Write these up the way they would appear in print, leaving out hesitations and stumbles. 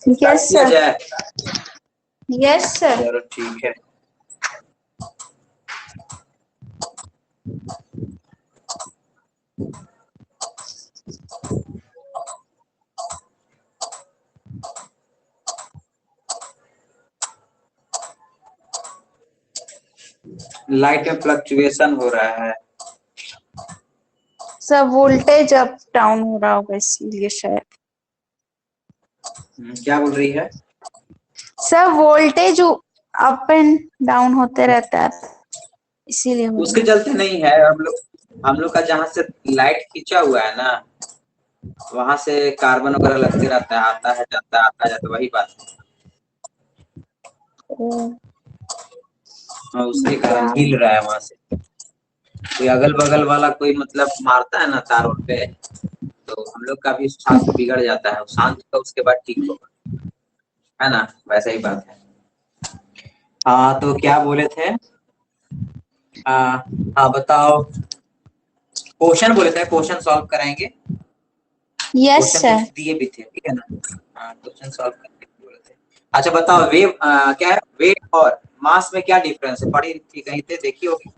Yes किया sir. जाए? Yes sir. चलो ठीक है। लाइट में फ्लक्चुएशन हो रहा है। सर वोल्टेज अप डाउन हो रहा होगा इसीलिए शायद। क्या बोल रही है? Sir voltage up and down होते रहता है इसीलिए हो उसके रहा चलते नहीं है। हम लोग का जहाँ से लाइट खींचा हुआ है ना, वहां से कार्बन वगैरह लगते रहता है, आता है जाता है, आता जाता, वही बात है। है। हाँ, उसके कारण हिल रहा है वहां से। कोई अगल बगल वाला कोई मतलब मारता है ना तार पे, तो हम लोग का भी शांत बिगड़ जाता है। शांत का उसके बाद ठीक होगा, है ना? वैसा ही बात है। हाँ, तो क्या बोले थे? हाँ बताओ। क्वेश्चन बोले थे, क्वेश्चन सॉल्व कराएंगे। Yes question sir. कुछ दिए भी थे, ठीक है ना? हाँ, क्वेश्चन सॉल्व करके बोले थे। अच्छा बताओ, वेव क्या है? वेट और मास में क्या डिफरेंस है? पढ़ी थी कहीं पे, देखी होगी,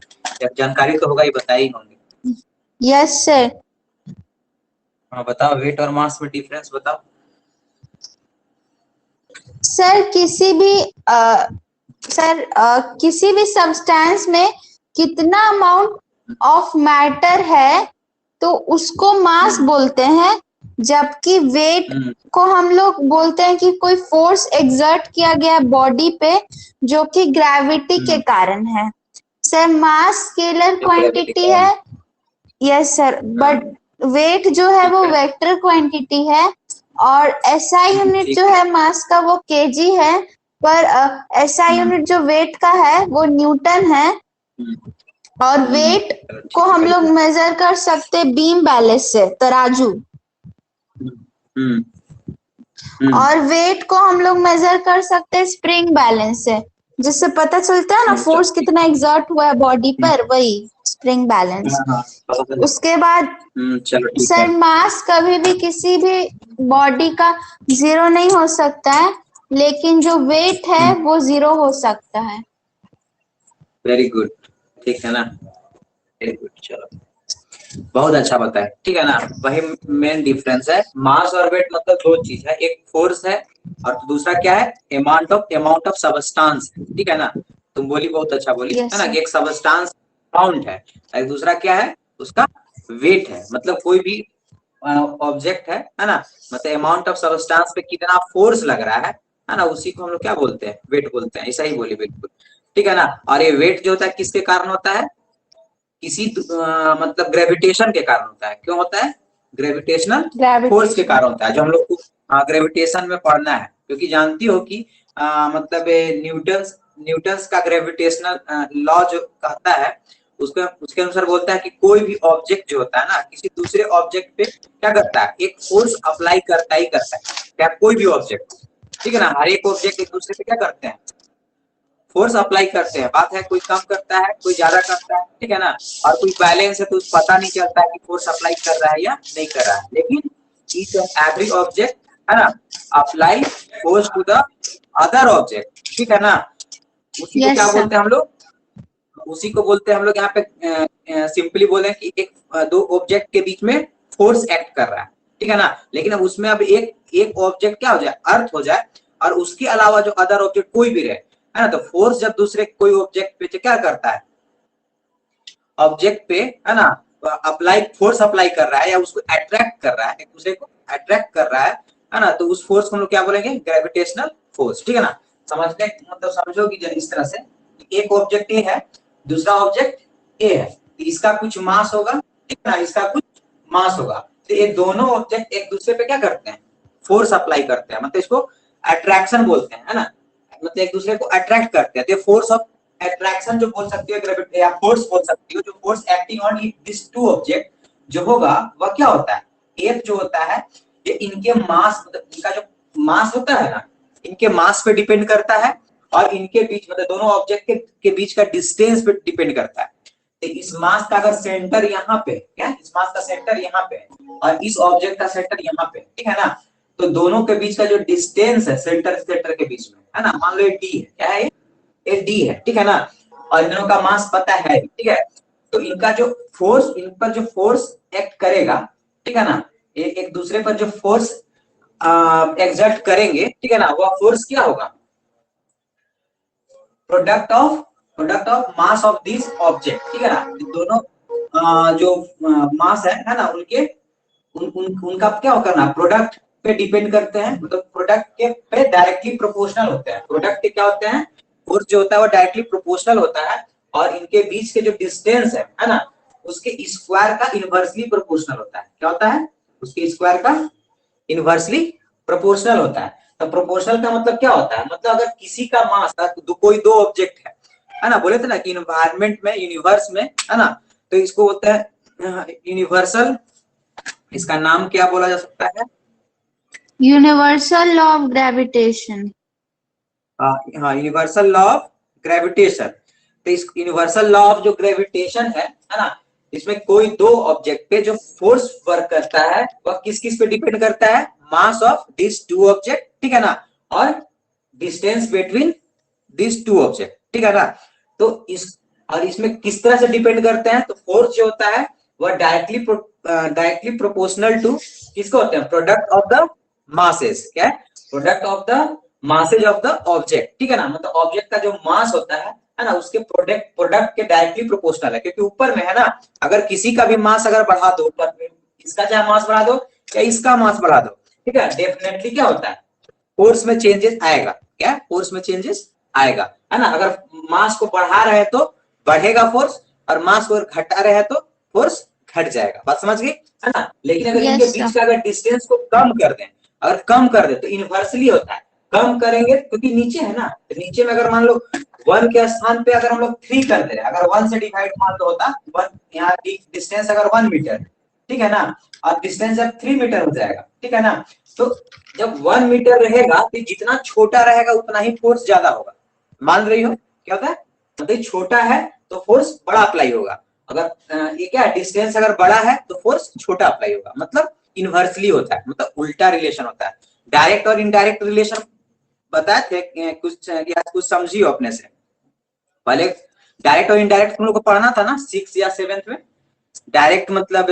जानकारी तो होगा ही, बताई होंगे। Yes sir. हाँ बताओ, वेट और मास में डिफरेंस बताओ। सर किसी भी सब्सटेंस में कितना अमाउंट ऑफ मैटर है तो उसको मास बोलते हैं, जबकि वेट को हम लोग बोलते हैं कि कोई फोर्स एक्सर्ट किया गया बॉडी पे जो कि ग्रेविटी के कारण है। सर मास स्केलर क्वांटिटी है। यस सर, बट वेट जो है वो वेक्टर क्वांटिटी है और एसआई यूनिट जो है मास का वो केजी है, पर एसआई यूनिट जो वेट का है वो न्यूटन है। और वेट को हम लोग मेजर कर सकते बीम बैलेंस से, तराजू। और वेट को हम लोग मेजर कर सकते हैं स्प्रिंग बैलेंस से, जिससे पता चलता है ना फोर्स कितना एग्जर्ट हुआ है बॉडी पर, वही स्प्रिंग बैलेंस। उसके बाद चलो ठीक है। सर मास कभी भी किसी भी बॉडी का जीरो नहीं हो सकता है, लेकिन जो वेट है वो जीरो हो सकता है। वेरी गुड, ठीक है ना? वेरी गुड, चलो बहुत अच्छा बताया, ठीक है ना? वही मेन डिफरेंस है। मास और वेट मतलब दो चीज है, एक फोर्स है और दूसरा क्या है? अमाउंट ऑफ सबस्टांस, ठीक है ना? तुम बोली, बहुत अच्छा बोली, है यस ना? सर। कि एक सबस्टांस अमाउंट है, एक दूसरा क्या है? उसका वेट है। मतलब कोई भी ऑब्जेक्ट है ना? मतलब अमाउंट ऑफ सबस्टांस पे कितना फोर्स लग रहा है ना? उसी को हम लोग क्या बोलते हैं? वेट बोलते हैं। ऐसा ही बोली, बिल्कुल ठीक है ना? और ये वेट जो होता है किसके कारण होता है? किसी मतलब ग्रेविटेशन के कारण होता है। क्यों होता है? ग्रेविटेशनल फोर्स के ग्रेविटेशन। कारण होता है, जो हम लोग को ग्रेविटेशन में पढ़ना है। क्योंकि जानती हो कि मतलब न्यूटन्स का ग्रेविटेशनल लॉ जो कहता है, उसके अनुसार बोलता है कि कोई भी ऑब्जेक्ट जो होता है ना, किसी दूसरे ऑब्जेक्ट पे क्या करता है? एक फोर्स अप्लाई करता ही करता है। क्या? कोई भी ऑब्जेक्ट, ठीक है ना? हर एक ऑब्जेक्ट एक दूसरे पे क्या करते हैं? फोर्स अप्लाई करते हैं। बात है, कोई कम करता है, कोई ज्यादा करता है, ठीक है ना? और कोई बैलेंस है तो पता नहीं चलता है कि फोर्स अप्लाई कर रहा है या नहीं कर रहा है। लेकिन ईच एंड एवरी ऑब्जेक्ट, है ना, apply force to the other object, ठीक है ना? उसी को यस क्या सर। बोलते हैं हम लोग? उसी को बोलते हैं हम लोग यहाँ पे सिंपली बोले कि एक दो ऑब्जेक्ट के बीच में फोर्स एक्ट कर रहा है, ठीक है ना? लेकिन अब उसमें अब एक ऑब्जेक्ट क्या हो जाए? अर्थ हो जाए, और उसके अलावा जो अदर ऑब्जेक्ट कोई भी रहे, है ना? तो फोर्स जब दूसरे कोई ऑब्जेक्ट पे क्या करता है? ऑब्जेक्ट पे, है ना, फोर्स अप्लाई कर रहा है या उसको अट्रैक्ट कर रहा है, एक दूसरे को अट्रैक्ट कर रहा है ना? तो उस फोर्स को हम लोग क्या बोलेंगे? ग्रेविटेशनल फोर्स, ठीक है ना? समझने मतलब समझोगी जब इस तरह से, एक ऑब्जेक्ट ए है, दूसरा ऑब्जेक्ट ए है, तो इसका कुछ मास होगा, ठीक है ना? इसका कुछ मास होगा, तो ये दोनों ऑब्जेक्ट एक दूसरे पे क्या करते हैं? फोर्स अप्लाई करते हैं। मतलब इसको अट्रैक्शन बोलते हैं, है ना? मतलब एक दूसरे को अट्रैक्ट करते हैं, तो फोर्स ऑफ अट्रैक्शन जो बोल सकती हो, ग्रेविटी या फोर्स बोल सकती हो, जो force acting on this two object जो होगा वह क्या होता है? एफ जो होता है, ये इनके मास, मतलब इनका जो मास होता है ना, इनके मास पे डिपेंड करता है, और इनके बीच मतलब दोनों ऑब्जेक्ट के बीच का डिस्टेंस पे डिपेंड करता है। तो इस मास का अगर सेंटर यहाँ पे क्या, इस मास का सेंटर यहाँ पे और इस ऑब्जेक्ट का सेंटर यहाँ पे, ठीक है ना, तो दोनों के बीच का जो डिस्टेंस है सेंटर सेंटर के बीच में, है ना, मान लो ये डी है, क्या है ये डी है, ठीक है ना, और इन दोनों का मास पता है, ठीक है, तो इनका जो फोर्स, इन पर जो फोर्स एक्ट करेगा, ठीक है ना, एक दूसरे पर जो फोर्स एक्सर्ट करेंगे, ठीक है ना, वह फोर्स क्या होगा, product of mass of this object, ठीक है ना, दोनों जो मास है ना, उनके उनका क्या करना, प्रोडक्ट पे डिपेंड करते हैं, मतलब प्रोडक्ट के पे डायरेक्टली प्रोपोर्शनल होते हैं, प्रोडक्ट के क्या होते हैं, फोर्स जो होता है वो डायरेक्टली प्रोपोर्शनल होता है, और इनके बीच के जो डिस्टेंस है ना, उसके स्क्वायर का इनवर्सली प्रोपोर्शनल होता है, क्या होता है, उसके स्क्वायर का इनवर्सली प्रोपोर्शनल होता है। तो प्रोपोर्शनल का मतलब क्या होता है, मतलब अगर किसी का मास, कोई दो ऑब्जेक्ट है ना, बोले थे ना कि इन्वायरमेंट में, यूनिवर्स में, है ना, तो इसको होता है यूनिवर्सल, इसका नाम क्या बोला जा सकता है, यूनिवर्सल लॉ ऑफ ग्रेविटेशन। हाँ, यूनिवर्सल लॉ ऑफ ग्रेविटेशन। तो इस यूनिवर्सल लॉ ऑफ जो ग्रेविटेशन है ना, इसमें कोई दो ऑब्जेक्ट पे जो फोर्स वर्क करता है वह किस किस पे डिपेंड करता है, mass of this two object, ठीक है ना, और distance between this two object, ठीक है ना, तो इसमें किस तरह से डिपेंड करते हैं, तो फोर्स जो होता है वह डायरेक्टली प्रोपोर्शनल टू किसको होते हैं, प्रोडक्ट ऑफ द मासेस, क्या है, product of the masses of the object, ठीक है ना, मतलब ऑब्जेक्ट का जो मास होता है ना, उसके प्रोडक्ट के डायरेक्टली प्रोपोर्शनल है, क्योंकि ऊपर में है ना, अगर किसी का भी मास अगर बढ़ा दो, इसका चाहे मास बढ़ा दो या इसका मास बढ़ा दो, ठीक है, डेफिनेटली क्या होता है, फोर्स में चेंजेस आएगा, क्या फोर्स में चेंजेस आएगा, है ना, अगर मास को बढ़ा रहे तो बढ़ेगा फोर्स, और मास को घटा रहे तो फोर्स घट जाएगा, बात समझ गई, है ना, लेकिन अगर इनके यस बीच का अगर डिस्टेंस को कम कर दें, अगर कम कर दे तो इनवर्सली होता है, कम करेंगे क्योंकि नीचे है ना, तो नीचे में अगर मान लो 1 के स्थान पे अगर हम लोग 3 कर दे रहे हैं, अगर 1 से डिवाइड मान लो होता 1, यहाँ डिस्टेंस अगर 1 मीटर, ठीक है ना, और डिस्टेंस जब 3 मीटर हो जाएगा, ठीक है ना, तो जब 1 मीटर रहेगा तो जितना छोटा रहेगा उतना ही फोर्स ज्यादा होगा, मान रही हो क्या होता है, मतलब छोटा है तो फोर्स बड़ा अप्लाई होगा, अगर ये क्या डिस्टेंस अगर बड़ा है तो फोर्स छोटा अप्लाई होगा, मतलब इनवर्सली होता है, मतलब उल्टा रिलेशन होता है, डायरेक्ट और इनडायरेक्ट रिलेशन बताए थे कुछ समझियो अपने से पहले, डायरेक्ट और इनडायरेक्ट तुम लोग को पढ़ना था ना 6 या 7th में, डायरेक्ट मतलब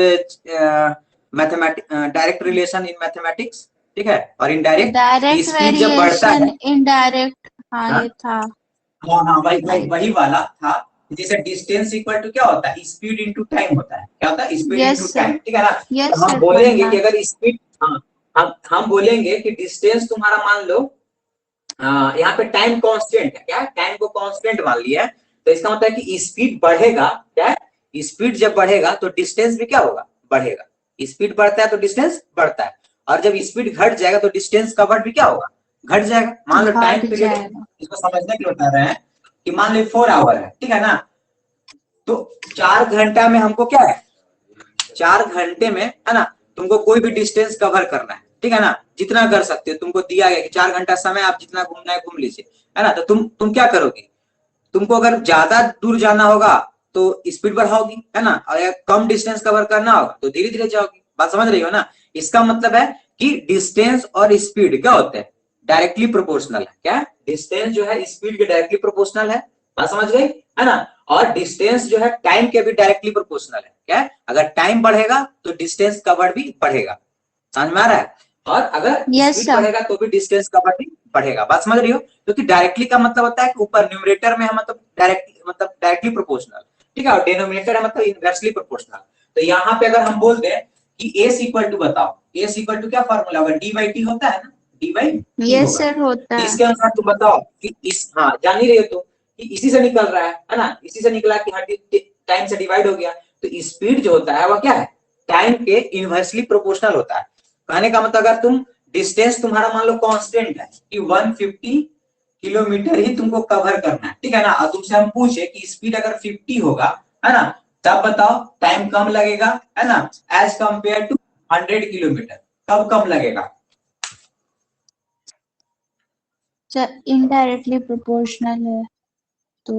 डायरेक्ट रिलेशन इन मैथमेटिक्स, ठीक है, और इनडायरेक्ट डायरेक्ट स्पीड जब बढ़ता वेरिएशन है, इनडायरेक्ट, हाँ हाँ ये था। हाँ हाँ, वही वाला था, जैसे डिस्टेंस इक्वल टू क्या होता है, स्पीड इनटू टाइम होता है, क्या होता है, speed yes into sir, time, ठीक है ना, यस तो हम सर, बोलेंगे पढ़ना। कि अगर स्पीड, हाँ, हम बोलेंगे कि डिस्टेंस तुम्हारा मान लो यहाँ पे टाइम कांस्टेंट है, क्या टाइम को कांस्टेंट मान लिया है, तो इसका मतलब है कि स्पीड बढ़ेगा, क्या है, स्पीड जब बढ़ेगा तो डिस्टेंस भी क्या होगा, बढ़ेगा, स्पीड बढ़ता है तो डिस्टेंस बढ़ता है, और जब स्पीड घट जाएगा तो डिस्टेंस कवर्ड भी क्या होगा, घट जाएगा, मान लो टाइम घट पीरियड, जाएगा। इसको समझने के लिए बता रहे हैं कि मान लो 4 आवर है, ठीक है ना, तो 4 घंटा में हमको क्या है, 4 घंटे में, है ना, तुमको कोई भी डिस्टेंस कवर करना है, ठीक है ना, जितना कर सकते हो, तुमको दिया गया कि 4 घंटा समय, आप जितना घूमना है घूम लीजिए, है ना, तो तुम क्या करोगे, तुमको अगर ज्यादा दूर जाना होगा तो स्पीड बढ़ाओगी, है ना, और अगर कम डिस्टेंस कवर करना होगा तो धीरे धीरे जाओगी, बात समझ रही हो ना, इसका मतलब है कि डिस्टेंस और स्पीड क्या होते हैं, डायरेक्टली प्रोपोर्शनल है, क्या डिस्टेंस जो है स्पीड के डायरेक्टली प्रोपोर्शनल है, बात समझ गई, है ना, और डिस्टेंस जो है टाइम के भी डायरेक्टली प्रोपोर्शनल है, क्या अगर टाइम बढ़ेगा तो डिस्टेंस कवर्ड भी बढ़ेगा, समझ में आ रहा है, और अगर यस स्पीड सर। बढ़ेगा तो भी डिस्टेंस कवर्ड भी बढ़ेगा, बात समझ रही हो, क्योंकि डायरेक्टली का मतलब होता है कि ऊपर न्यूमरेटर में है मतलब डायरेक्टली प्रोपोर्शनल, ठीक है, और डिनोमिनेटर है मतलब इनवर्सली प्रोपोर्शनल, तो यहाँ पे अगर हम बोल दें कि एस इक्वल टू, बताओ एस इक्वल टू क्या फॉर्मूला होगा, डी बाई टी होता है ना, डी बाई टी यस होगा, सर, होता तो है। इसके अनुसार तुम बताओ कि इस, हाँ जान ही रहे हो तो कि इसी से निकल रहा है ना, इसी से निकला कि हर टाइम से डिवाइड हो गया, तो स्पीड जो होता है वह क्या है, टाइम के इनवर्सली प्रोपोर्शनल होता है, कहने का मतलब अगर तुम डिस्टेंस तुम्हारा मान लो कांस्टेंट है कि 150 किलोमीटर ही तुमको कवर करना है, ठीक है ना, और तुमसे हम पूछे कि स्पीड अगर 50 होगा, है ना, तब बताओ टाइम कम लगेगा, है ना, एज कंपेयर टू 100 किलोमीटर, कब कम लगेगा, इनडायरेक्टली प्रोपोर्शनल है तो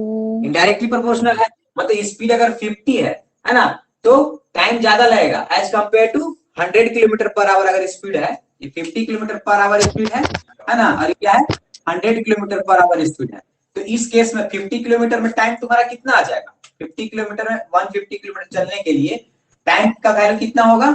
इनडायरेक्टली प्रोपोर्शनल है, मतलब स्पीड अगर 50 है ना, तो टाइम ज्यादा लगेगा as compare to 100 kilometre per hour अगर स्पीड है, ये 50 किलोमीटर पर आवर स्पीड है ना, और क्या है 100 किलोमीटर पर आवर स्पीड है। तो इस केस में 50 किलोमीटर में टाइम तुम्हारा कितना आ जाएगा, 50 किलोमीटर में 150 किलोमीटर चलने के लिए टाइम का वैल्यू कितना होगा,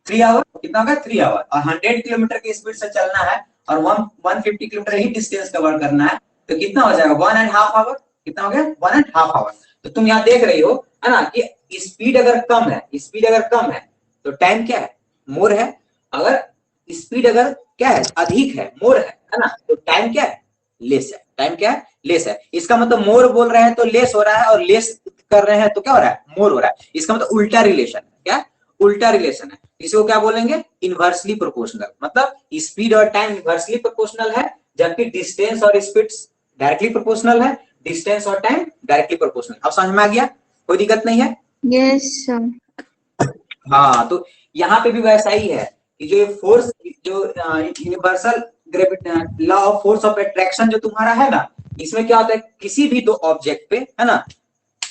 3 आवर, कितना होगा 3 आवर, और 100 किलोमीटर की स्पीड से चलना है और 150 किलोमीटर ही डिस्टेंस कवर करना है, तो कितना हो जाएगा 1.5 आवर, कितना हो गया 1.5 आवर। तो तुम यहाँ देख रही हो है ना कि स्पीड अगर कम है, स्पीड अगर कम है तो टाइम क्या है मोर है, अगर स्पीड अगर क्या है अधिक है मोर है ना, तो टाइम क्या है लेस है, टाइम क्या है लेस है। इसका मतलब मोर बोल रहे हैं तो लेस हो रहा है, और लेस कर रहे हैं तो क्या हो रहा है मोर हो रहा है। इसका मतलब उल्टा रिलेशन है, क्या उल्टा रिलेशन है। इसको क्या बोलेंगे इनवर्सली प्रोपोर्शनल, मतलब स्पीड और टाइम इनवर्सली प्रोपोर्शनल है, जबकि डिस्टेंस और स्पीड डायरेक्टली प्रोपोर्शनल है, डिस्टेंस और टाइम डायरेक्टली प्रोपोर्शनल। अब समझ में आ गया, कोई दिक्कत नहीं है? Yes sir. हाँ, तो यहाँ पे भी वैसा ही है कि जो फोर्स, जो universal gravity law of force of attraction जो तुम्हारा है ना, इसमें क्या होता है किसी भी दो ऑब्जेक्ट पे है ना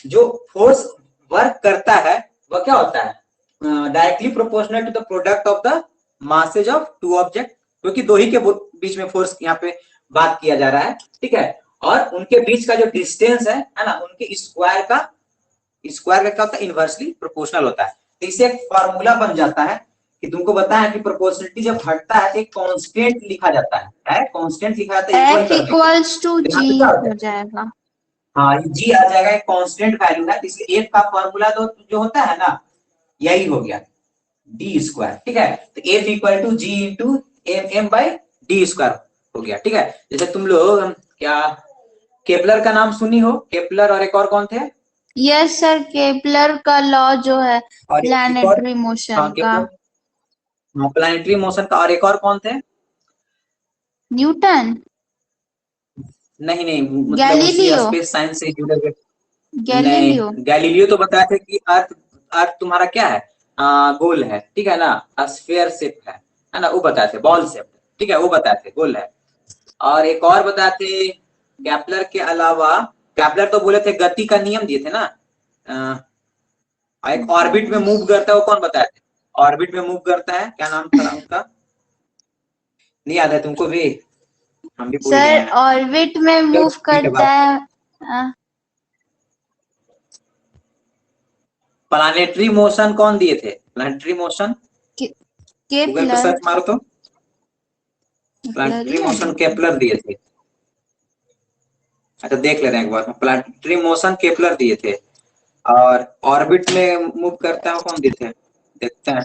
जो फोर्स वर्क करता है वह क्या होता है directly proportional to the product of the masses of two object, क्योंकि दो ही के बीच में फोर्स यहाँ पे बात किया जा रहा है, ठीक है। और उनके बीच का जो डिस्टेंस है ना, उनके स्क्वायर का क्या होता है इनवर्सली प्रोपोर्शनल होता है। तो इससे एक फॉर्मूला बन जाता है कि तुमको बताया कि प्रोपोर्शनलिटी जब हटता है तो एक कांस्टेंट लिखा जाता है कांस्टेंट लिखा जाता है F इक्वल्स टू जी हो जाएगा। हाँ, जी आ जाएगा, एक कांस्टेंट वैल्यू है, इसलिए एफ का फॉर्मूला जो होता है ना यही हो गया डी स्क्वायर, ठीक है। तो F equal to G into M by D square हो गया, ठीक है। जैसे तुम लोग क्या केपलर का नाम सुनी हो, केपलर और एक और कौन थे? यस सर, केपलर का लॉ जो है और प्लैनेटरी मोशन का। प्लैनेटरी मोशन का, और एक और कौन थे? न्यूटन। नहीं मतलब गैलीलियो। उसी स्पेस साइंस से जुड़े हुए। गैलीलियो। नहीं, गैलीलियो तो बताया था कि अर्थ तुम्हारा क्या है गोल है, ठीक है ना, स्फीयर शेप है ना, वो बताए थे बॉल शेप, ठीक है, वो बताए थे गोल है। और एक और बताए थे केपलर के अलावा, केपलर तो बोले थे गति का नियम दिए थे ना, एक ऑर्बिट में मूव करता है, वो कौन बताए थे? ऑर्बिट में मूव करता है, क्या नाम था उसका, नहीं याद है तुमको भी? हम भी भूल गए सर हैं। ऑर्बिट में मूव करता है। प्लैनेटरी मोशन कौन दिए थे? प्लैनेटरी मोशन गूगल पे सर्च मारो तो, प्लैनेटरी मोशन केपलर दिए थे। अच्छा देख ले रहे हैं एक बार, प्लैनेटरी मोशन केपलर दिए थे, और ऑर्बिट में मूव करता है कौन दिए थे, देखते हैं।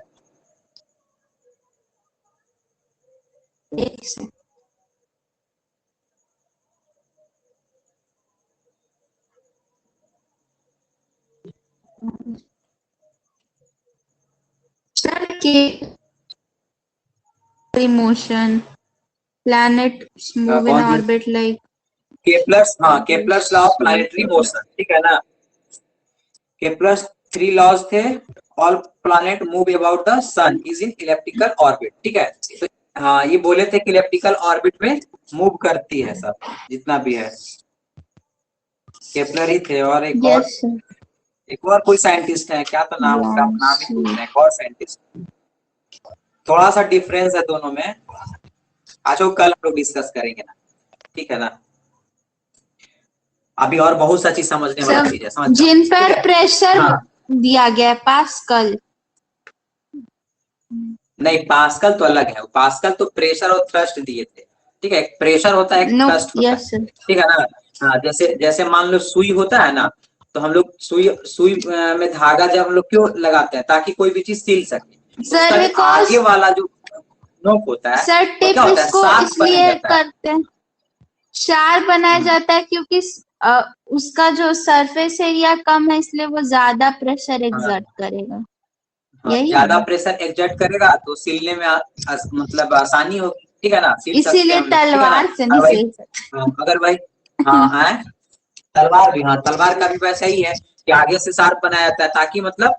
सर के motion planet move in orbit like Kepler's, हाँ Kepler's law of planetary motion, ठीक है ना। केपलर्स 3 लॉज थे, all planet move about the sun is in elliptical orbit, ठीक है। तो हाँ ये बोले थे कि इलिप्टिकल ऑर्बिट में मूव करती है सब जितना भी है, केपलर ही थे। और एक और कोई साइंटिस्ट है, क्या तो नाम उसका, नाम ही भूल रहे हैं, एक और साइंटिस्ट, थोड़ा सा डिफरेंस है दोनों में। अच्छा वो कल हम लोग डिस्कस करेंगे ना, ठीक है ना। अभी और बहुत सा चीज समझने वाला चीज है, समझ जिन पर प्रेशर दिया गया पास्कल। नहीं पास्कल तो अलग है, पास्कल तो प्रेशर और थ्रस्ट दिए थे, ठीक है। प्रेशर होता है, थ्रस्ट होता है, ठीक है ना। हाँ जैसे मान लो सुई होता है ना, तो हम लोग सुई में धागा जब हम लोग क्यों लगाते हैं, ताकि कोई भी चीज सिल सके। सर उसका आगे वाला जो नोक होता है सर टिप क्या होता है, इसको शार्प इसलिए करते हैं, शार्प बनाया जाता है क्योंकि उसका जो सरफेस एरिया कम है, इसलिए वो ज्यादा प्रेशर एक्सर्ट करेगा। यही ज्यादा प्रेशर एक्सर्ट करेगा तो सिलने में मतलब आसानी होगी, ठीक है ना, सिल सकते हैं इसीलिए हम लोग, तलवार से नहीं सिल सकते। अगर भाई हाँ है तलवार भी, हाँ तलवार का भी वैसा ही है कि आगे से शार्प बनाया जाता है, ताकि मतलब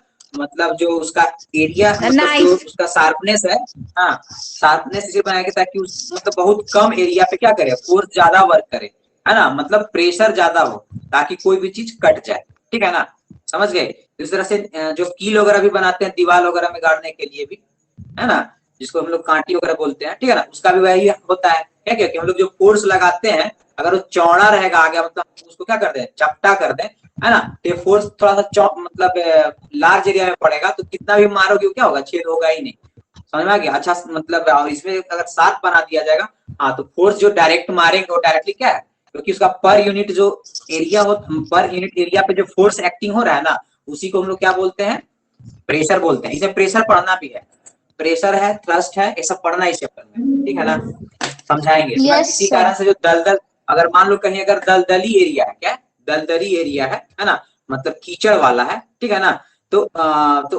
जो उसका एरिया, मतलब जो उसका शार्पनेस है, हाँ शार्पनेस इसलिए बनाया गया ताकि मतलब बहुत कम एरिया पे क्या करे, फोर्स ज्यादा वर्क करे, है ना, मतलब प्रेशर ज्यादा हो ताकि कोई भी चीज कट जाए, ठीक है ना, समझ गए। इस तरह से जो कील वगैरह भी बनाते हैं दीवार वगैरह में गाड़ने के लिए भी, है ना, जिसको हम लोग कांटी वगैरह बोलते हैं, ठीक है ना, उसका भी वही होता है। क्या क्या कि हम लोग जो फोर्स लगाते हैं अगर वो चौड़ा रहेगा आगे, मतलब उसको क्या कर दें, चपटा कर दें, है ना, तो ये फोर्स थोड़ा सा मतलब लार्ज एरिया में पड़ेगा तो कितना भी मारोगे क्या होगा, छेद होगा ही नहीं, समझ में आ गया। अच्छा मतलब इसमें अगर 7 बना दिया जाएगा, हाँ, तो फोर्स जो डायरेक्ट मारेंगे वो डायरेक्टली क्या है, क्योंकि उसका पर यूनिट जो एरिया हो, पर यूनिट एरिया पे जो फोर्स एक्टिंग हो रहा है ना, उसी को हम लोग क्या बोलते हैं, प्रेशर बोलते हैं। इसे प्रेशर पढ़ना भी है, प्रेशर है, थ्रस्ट है, ये सब पढ़ना इस चैप्टर में, ठीक है ना, समझाएंगे। तो यस इसी सर। कारण से जो दलदल, अगर मान लो कहीं अगर दलदली एरिया है, क्या दलदली एरिया है ना, मतलब कीचड़ वाला है, ठीक है ना, तो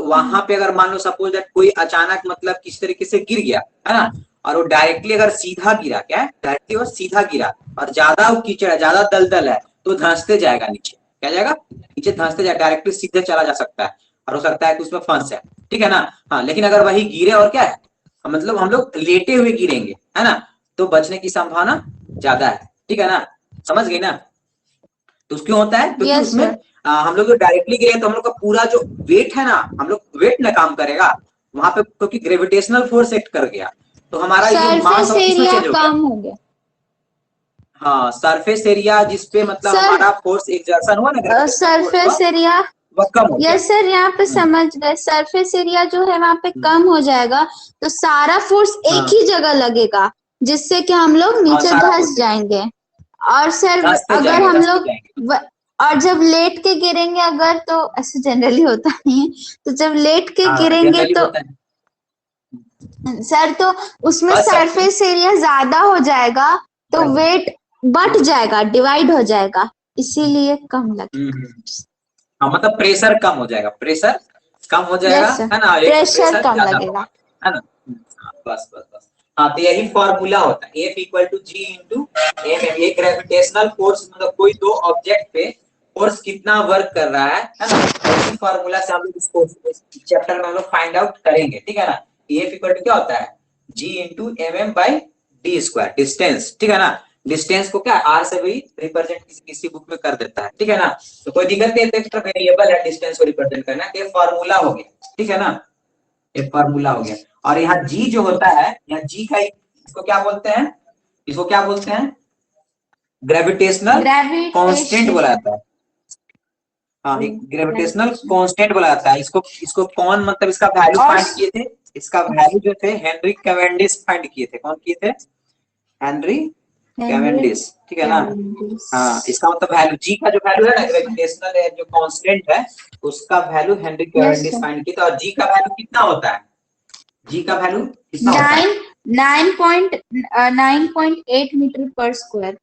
वहां पे अगर मान लो सपोज दैट कोई अचानक मतलब किस तरीके से गिर गया, है ना, और वो डायरेक्टली अगर सीधा गिरा, क्या है, डायरेक्टली वो सीधा गिरा और ज्यादा वो कीचड़ है, ज्यादा दलदल है, तो धंसते जाएगा नीचे, क्या जाएगा, नीचे धंसते जाएगा, डायरेक्टली सीधे चला जा सकता है और हो सकता है कि उसमें फंस जाए, ठीक है ना। हाँ, लेकिन अगर वही गिरे और क्या है, मतलब हम लोग लेटे हुए गिरेंगे, है ना, तो बचने की संभावना ज्यादा है, ठीक है ना, समझ गई ना। तो क्यों होता है, क्योंकि यस उसमें सर। हम लोग जो डायरेक्टली गिरे तो हम लोग का पूरा जो वेट है ना, हम लोग वेट में काम करेगा वहां पे, क्योंकि ग्रेविटेशनल फोर्स एक्ट कर गया, तो हमारा ये जो मास सरफेस और किसमें एरिया चेंज हो गया। कम हो गया। हाँ, सरफेस एरिया जिसपे मतलब सर हमारा फोर्स एक्सर्शन हुआ ना, ग्रेविटेशनल फोर्स हुआ, सरफेस एरिया, वह कम हो गया। यस सर, यहाँ पे समझ गए, सरफेस एरिया जो है वहां पे कम हो जाएगा तो सारा फोर्स एक हाँ ही जगह लगेगा, जिससे कि हम लोग हाँ, नीचे सारा धंस फोर्स जाएंगे। और सर धंसते अगर जाएंगे, हम धंसते लोग जाएंगे। और जब लेट के गिरेंगे अगर, तो ऐसे जनरली होता नहीं है, तो जब लेट के हाँ, गिरेंगे जनरली तो होता है। सर, तो उसमें बच सकते हैं। सरफेस एरिया ज्यादा हो जाएगा तो बढ़ जाएगा। वेट बढ़ जाएगा, डिवाइड हो जाएगा, इसीलिए कम लगेगा। हम्म। हाँ, मतलब प्रेशर कम हो जाएगा, प्रेशर कम हो जाएगा, यस सर, है ना, एक प्रेशर प्रेशर कम ज्यादा लगेगा। होगा, है ना। हाँ, बस बस बस। हाँ, तो यही फॉर्मूला होता है, F equal to G into M M. ये ग्रेविटेशनल फोर्स, मतलब कोई दो ऑब्जेक्ट पे फोर्स कितना वर्क कर रहा है ना, इसी फॉर्मूला से हम लोग इसको चैप्टर में हम लोग फाइंड आउट करेंगे, ठीक है ना। F इक्वल टू क्या होता है, G into M m by D square, distance, ठीक है ना। डिस्टेंस को क्या आर से भी रिप्रेजेंट किसी बुक में कर देता है, ठीक है ना, तो कोई दिक्कत नहीं है, एक्स्ट्रा वेरिएबल है डिस्टेंस को रिप्रेजेंट करना, ये फॉर्मूला हो गया, ठीक है ना, ये फॉर्मूला हो गया। और यहाँ जी जो होता है, यहाँ जी का इसको क्या बोलते हैं, इसको क्या बोलते हैं, ग्रेविटेशनल कांस्टेंट बोला ग्रेविटेशन। जाता है। हाँ, एक ग्रेविटेशनल कांस्टेंट बोला जाता है इसको। इसको कौन मतलब इसका वैल्यू और फाइंड किए थे, इसका वैल्यू जो थे हेनरी कैवेंडिश फाइंड किए थे। कौन किए थे, हेनरी हेनरी कैवेंडिश, ठीक है ना। कैवेंडिश। हाँ, इसका मतलब वैल्यू जी का जो वैल्यू है ना, ग्रेविटेशनल जो कांस्टेंट है, उसका value Henry yes Cavendish sir. Find किया था। और जी का वैल्यू कितना होता है, जी का वैल्यू कितना होता है, 9.8 मीटर पर स्क्वायर।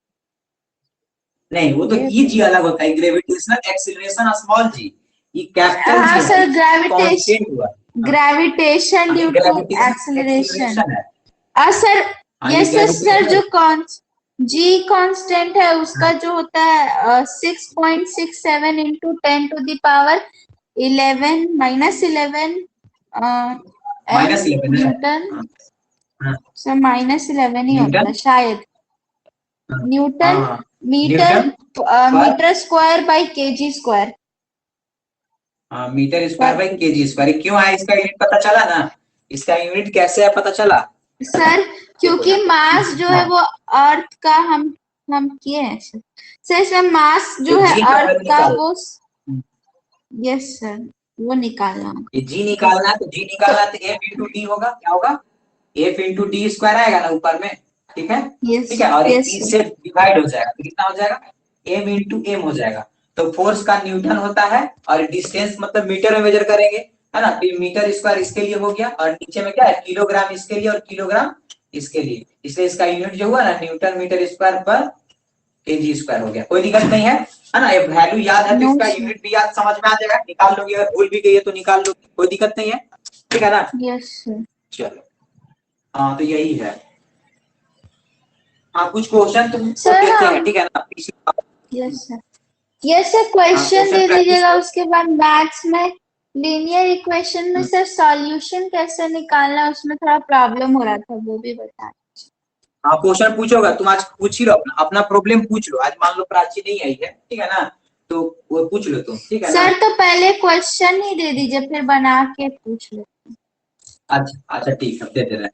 नहीं वो तो ये ई जी अलग होता है, ग्रेविटेशनल एक्सीलरेशन स्मॉल जी, ये कैपिटल हाँ जी है, सर, ये कांस्टेंट हुआ। हाँ, ग्रेविटेशन ये due to gravitational acceleration. Acceleration है। सर, हाँ, ये यस सर, ग्रेविटेशनल। जो जी कांस्टेंट है उसका जो होता है 6.67 into 10 to the power 11 -11 M -11 है। न्यूटन। हाँ, हाँ, सर -11 ही होता है न्यूटन। शायद। हाँ हाँ न्यूटन हाँ, metre newton per, metre square by KG square हाँ, metre square per. By KG square. क्यों है इसका यूनिट पता चला ना, इसका यूनिट कैसे है पता चला। सर देखो क्योंकि मास जो है हाँ, वो अर्थ का हम किए हैं सर। सर मास तो जो है जी का अर्थ वैल्यू का निकालो। वो, यस सर, वो निकालना होगा। ये जी निकालना है, तो जी तो निकालना है तो एफ इंटू डी होगा, क्या होगा, एफ इंटू डी स्क्वायर आएगा ना ऊपर में, ठीक है, यस, ठीक है, और एक यस तीन सर। से डिवाइड हो जाएगा तो कितना हो जाएगा, एम इंटू एम हो जाएगा। तो फोर्स का न्यूटन होता है और डिस्टेंस मतलब मीटर में मेजर करेंगे, है ना, तो मीटर स्क्वायर इसके लिए हो गया, और नीचे में क्या है, किलोग्राम इसके लिए और किलोग्राम इसके लिए, इसलिए इसका यूनिट जो हुआ ना न्यूटन मीटर स्क्वायर पर केजी स्क्वायर हो गया। कोई दिक्कत नहीं है ना, ये वैल्यू याद है तो नो इसका सर। यूनिट भी याद समझ में आ जाएगा, निकाल लोगे, अगर भूल भी गई है तो निकाल लो, कोई दिक्कत नहीं है, ठीक है ना। Yes sir. चलो, हाँ, तो यही है। हाँ, कुछ क्वेश्चन तुमको सर देते हैं, हम, ठीक है ना, पिछली बार। यस सर, यस सर, हाँ, क्वेश्चन क्वेश्चन दे प्रैक्टिस दीजिएगा। करो। उसके बाद मैथ्स में लीनियर इक्वेशन में सर सॉल्यूशन कैसे निकालना है, उसमें थोड़ा प्रॉब्लम हो रहा था, वो भी बता। हाँ क्वेश्चन पूछोगा, तुम आज पूछ ही लो, अपना प्रॉब्लम पूछ लो। आज मान लो प्राची नहीं आई है, ठीक है ना, तो वो पूछ लो तुम, ठीक है ना। सर तो पहले क्वेश्चन ही दे दीजिए, फिर बना के पूछ लो। अच्छा अच्छा ठीक है, दे दे रहे हैं।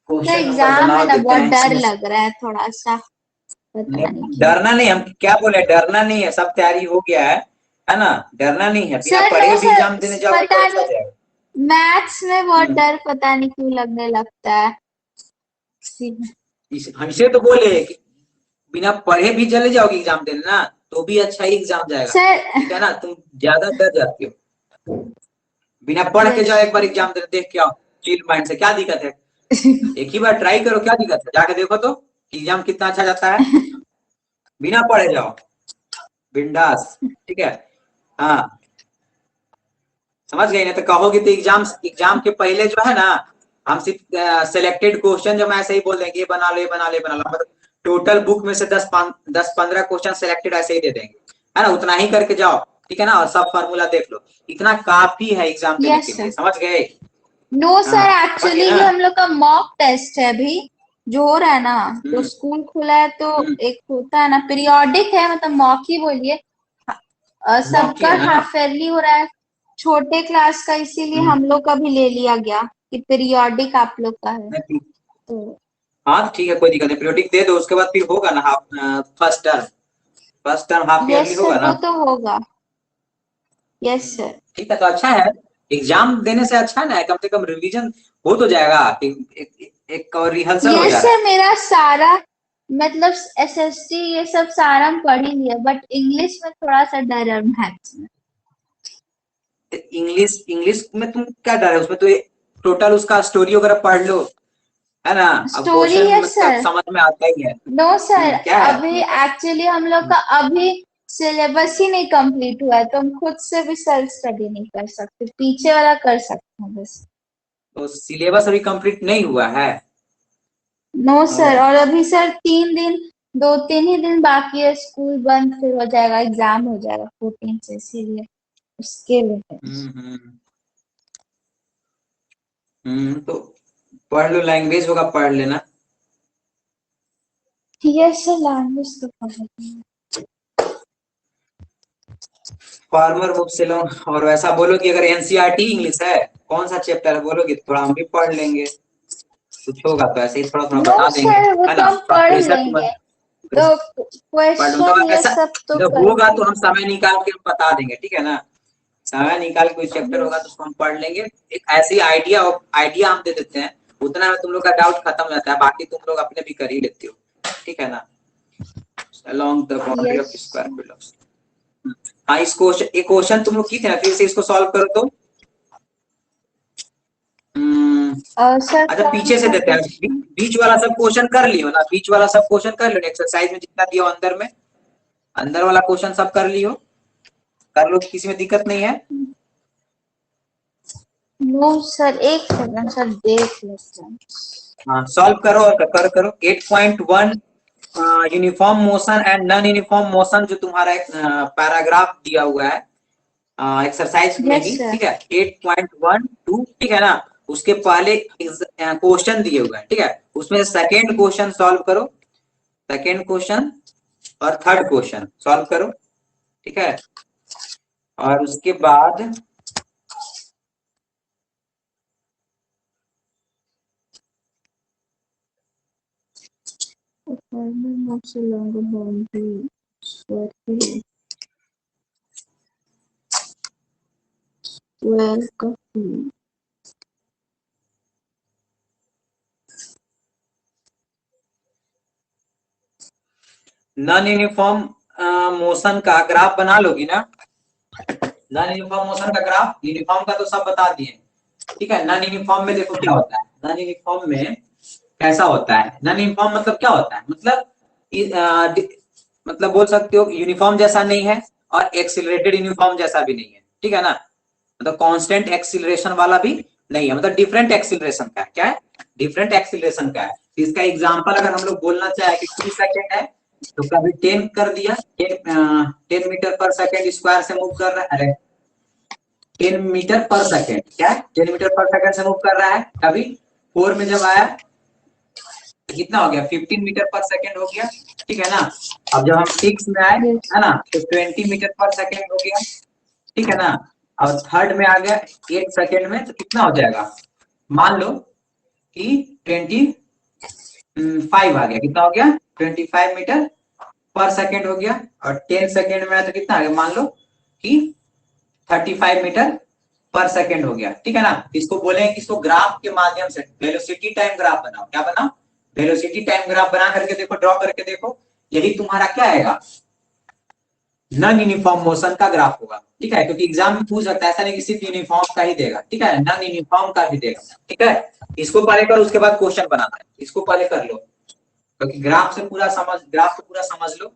तो क्वेश्चन नंबर एग्जाम है बनाओ, ना, देते बहुत हैं डर इसमें। लग रहा है थोड़ा सा, पता नहीं क्यों। डरना नहीं, हम क्या बोले, डरना नहीं है, सब तैयारी हो गया है ना, डरना नहीं है। बिना सर नो पढ़े भी सर, एग्जाम देने जाओगे तो पता अच्छा नहीं, जाएगा। मैथ्स में बहुत हम्म, डर पता नहीं क्यों लगने लगता है। हमसे तो बोले कि बिना पढ़े भी चले जाओगे एग्जाम देने ना, तो भी अच्छा ही एग्जाम जाएगा, सर ठीक है ना। तुम ज्यादा डर जाती हो, बिना पढ़ के यस जाओ, एक बार एग्जाम देने, देख के आओ चिल माइंड से, क्या दिक्कत है। एक ही बार ट्राई करो, क्या दिक्कत है, जाके देखो तो एग्जाम कितना अच्छा जाता है। बिना पढ़े जाओ, बिंदास, ठीक है। हाँ समझ गए ना, तो कहोगे तो एग्जाम एग्जाम के पहले जो है ना, हम सिर्फ सिलेक्टेड क्वेश्चन जो मैं ऐसे ही बोल देंगे, ये बना लो, ये बना लो, ये बना लो, मतलब टोटल बुक में से 10-15 क्वेश्चन सिलेक्टेड ऐसे ही दे देंगे, है ना, उतना ही करके जाओ, ठीक है ना, और सब फॉर्मूला देख लो, इतना काफी है एग्जाम देने के यस लिए, सर। समझ गए। नो हाँ सर, समझ गए एक्चुअली ना। ये हम लोग का मॉक टेस्ट है अभी जो हो रहा है ना, तो हम्म, स्कूल खुला है तो हम्म, एक होता है ना पीरियोडिक है, मतलब मॉक ही बोलिए। मौखी सबका है ना। हाफ ईयरली हो रहा है, छोटे क्लास का, इसीलिए हम्म, हम लोग का भी ले लिया गया कि पीरियोडिक आप लोग का है नहीं, तो। हाँ ठीक है, कोई दिक्कत नहीं, पीरियोडिक दे दो, उसके बाद फिर होगा ना half, first term half yearly yes sir, होगा वो ना। तो होगा। Yes sir. ठीक है, तो अच्छा है, एग्जाम देने से अच्छा है ना, कम से कम रिवीजन हो तो जाएगा, एक और रिहर्सल हो यस जा रहा सर, मेरा सारा मतलब एसएसटी ये सब सारा हम पढ़ ही लिया, बट इंग्लिश में थोड़ा सा डर है, मैथ्स में। है। इंग्लिश इंग्लिश में तुम क्या डर है, उसमें तो टोटल उसका स्टोरी वगैरह पढ़ लो, है ना। अब स्टोरी क्वेश्चन है मतलब सर। समझ में आता ही है। नो सर, क्या है अभी उसमें। एक्चुअली हम लोग का अभी सिलेबस ही नहीं कंप्लीट हुआ है, तो हम खुद से भी सेल्फ स्टडी नहीं कर सकते, पीछे वाला कर सकते हैं बस। तो सिलेबस अभी कंप्लीट नहीं हुआ है। नो ओ, सर, और अभी सर 3 दिन, 2-3 ही दिन बाकी है, स्कूल बंद फिर हो जाएगा, एग्जाम हो जाएगा 14 से, इसीलिए उसके लिए। हम्म हम्म तो पढ़ लो, लैंग्वेज होगा पढ़ लेना। यस सर, लैंग्वेज तो पढ़। फार्मर बुक से लो, और वैसा बोलो कि अगर एनसीईआरटी इंग्लिश है, कौन सा चैप्टर है बोलोगे, थोड़ा हम भी पढ़ लेंगे, कुछ होगा तो ऐसे ही थोड़ा थोड़ा नो बता देंगे, सर, वो है तो ना, हम थोड़ा पढ़ प्रेशर लेंगे, मत। तो पढ़ लो तो क्वेश्चन ये ऐसा, सब तो जब कर होगा तो लेंगे। हम समय निकाल के बता देंगे, ठीक है ना, समय निकाल के कोई चैप्टर होगा तो यस। उसको हम पढ़ लेंगे। एक ऐसी आइडिया आइडिया हम दे देते हैं, उतना में तुम लोग का डाउट खत्म हो जाता है, बाकी तुम लोग अपने भी कर ही लेते हो, ठीक है ना। Along the boundary of yes. Square philosophy. हाँ इस क्वेश्चन, एक क्वेश्चन तुम लोग की थे ना, फिर से इसको सॉल्व करो तो। हम्म, सर अच्छा कौन पीछे से सा देते हैं, क्वेश्चन? बीच वाला सब क्वेश्चन कर लियो ना, बीच वाला सब क्वेश्चन कर लो, एक्सरसाइज में जितना दिया हो अंदर में, अंदर वाला क्वेश्चन सब कर लियो, कर लो, किसी में दिक्कत नहीं है। नो सर, एक सेकंड सर, देख लेते हैं। हाँ सॉल्व करो, और करो 8.1 uniform motion and non uniform motion, जो तुम्हारा एक पैराग्राफ दिया हुआ है एक्सरसाइज में यस ही, सर। ठीक है, 8.12, ठीक है ना, उसके पहले क्वेश्चन दिए हुए हैं, ठीक है, उसमें सेकेंड क्वेश्चन सॉल्व करो, सेकेंड क्वेश्चन और थर्ड क्वेश्चन सॉल्व करो, ठीक है, और उसके बाद नॉन यूनिफॉर्म मोशन का ग्राफ बना लोगी ना, नॉन यूनिफॉर्म मोशन का ग्राफ, यूनिफॉर्म का तो सब बता दिए, ठीक है। नॉन यूनिफॉर्म में देखो क्या होता है, नॉन यूनिफॉर्म में कैसा होता है, नॉन यूनिफॉर्म मतलब क्या होता है, मतलब मतलब बोल सकते हो यूनिफॉर्म जैसा नहीं है, और एक्सिलरेटेड यूनिफॉर्म जैसा भी नहीं है, ठीक है ना, मतलब कांस्टेंट एक्सिलरेशन वाला भी नहीं है, मतलब डिफरेंट एक्सिलरेशन का है, क्या है, डिफरेंट एक्सिलरेशन का है। इसका एग्जांपल अगर हम लोग बोलना चाहे कि 2 सेकेंड है, तो कभी 10 कर दिया, 10 मीटर पर सेकेंड स्क्वायर से मूव कर रहा है, अरे 10 मीटर पर सेकेंड, क्या है, 10 मीटर पर सेकेंड से मूव कर रहा है, कभी 4 में जब आया कितना हो गया 15 मीटर पर सेकेंड हो गया, ठीक है ना। अब जब हम 6 में आए है ना तो 20 मीटर पर सेकेंड हो गया, ठीक है ना। और थर्ड में आ गया 8 सेकेंड में, तो कितना हो जाएगा, मान लो कि 25 आ गया, कितना हो गया 25 मीटर पर सेकेंड हो गया। और 10 सेकेंड में आया तो कितना आ गया, मान लो कि 35 मीटर पर सेकेंड हो गया, ठीक है ना। इसको बोले इसको ग्राफ के माध्यम से वेलोसिटी टाइम ग्राफ बनाओ, क्या बनाओ, वेलोसिटी टाइम ग्राफ बना करके देखो, ड्रॉ करके देखो, यही तुम्हारा क्या आएगा, नॉन यूनिफॉर्म मोशन का ग्राफ होगा, ठीक है। क्योंकि एग्जाम में पूछ सकता है, ऐसा नहीं कि सिर्फ यूनिफॉर्म का ही देगा, ठीक है, नॉन यूनिफॉर्म का भी देगा, ठीक है। इसको पहले करो, उसके बाद क्वेश्चन बनाना है, इसको पहले कर लो, क्योंकि ग्राफ को पूरा समझ लो,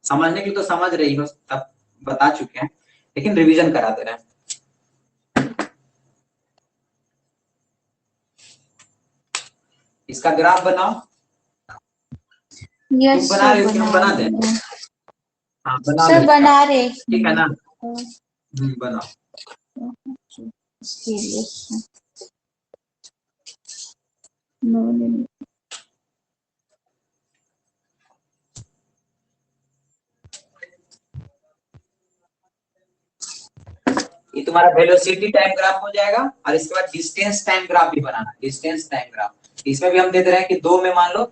समझने के लिए तो समझ रही हो, तब बता चुके हैं, लेकिन रिवीजन करा दे रहे हैं। इसका ग्राफ बनाओ, तुम यस बना सर, रहे हो कि हम बना दें, हाँ बना लो सर इसका, बना रहे, ठीक है ना, बनाओ। ये तुम्हारा वेलोसिटी टाइम ग्राफ हो जाएगा, और इसके बाद डिस्टेंस टाइम ग्राफ भी बनाना, डिस्टेंस टाइम ग्राफ। इसमें भी हम दे दे रहे हैं कि 2 में मान लो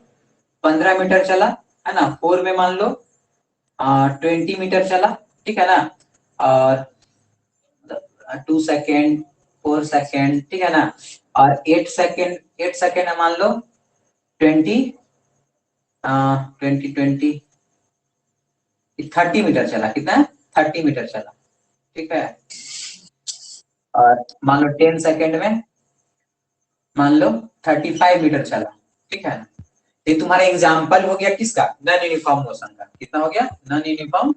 15 मीटर चला, है ना, 4 में मान लो 20 मीटर चला, ठीक है ना, और 2 सेकेंड, 4 सेकेंड, ठीक है ना, और 8 सेकेंड है मान लो 20 20 30 मीटर चला, कितना है 30 मीटर चला, ठीक है। और मान लो 10 सेकेंड में मान लो 35 मीटर चला, ठीक है। ये तुम्हारा एग्जाम्पल हो गया किसका, नॉन यूनिफॉर्म मोशन का, कितना हो गया नॉन यूनिफॉर्म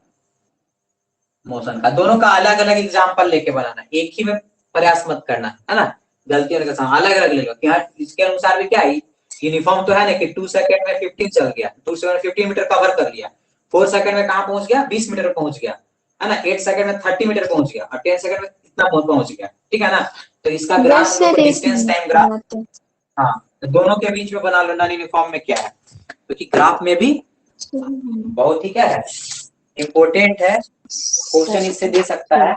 मोशन का। दोनों का अलग अलग एग्जाम्पल लेके बनाना, एक ही में प्रयास मत करना, है ना, गलतियों के साथ अलग अलग ले लो, कि हाँ इसके अनुसार भी क्या है, यूनिफॉर्म तो है ना, कि 2 सेकेंड में 15 चल गया, 2 सेकेंड में 15 मीटर कवर कर लिया, 4 सेकेंड में कहाँ पहुंच गया 20 मीटर पहुंच गया, है ना, 8 सेकेंड में 30 मीटर पहुंच गया, और 10 सेकेंड में इतना पहुंच गया, ठीक है ना। तो इसका ग्राफ यस हम लोग सर, को एक डिस्टेंस टाइम मिनट ग्राफ, बनाते हैं। हाँ तो दोनों के बीच में बना लो नॉन यूनिफॉर्म में क्या है, क्योंकि ग्राफ में भी बहुत ही क्या है इंपॉर्टेंट है, क्वेश्चन इससे दे सकता है,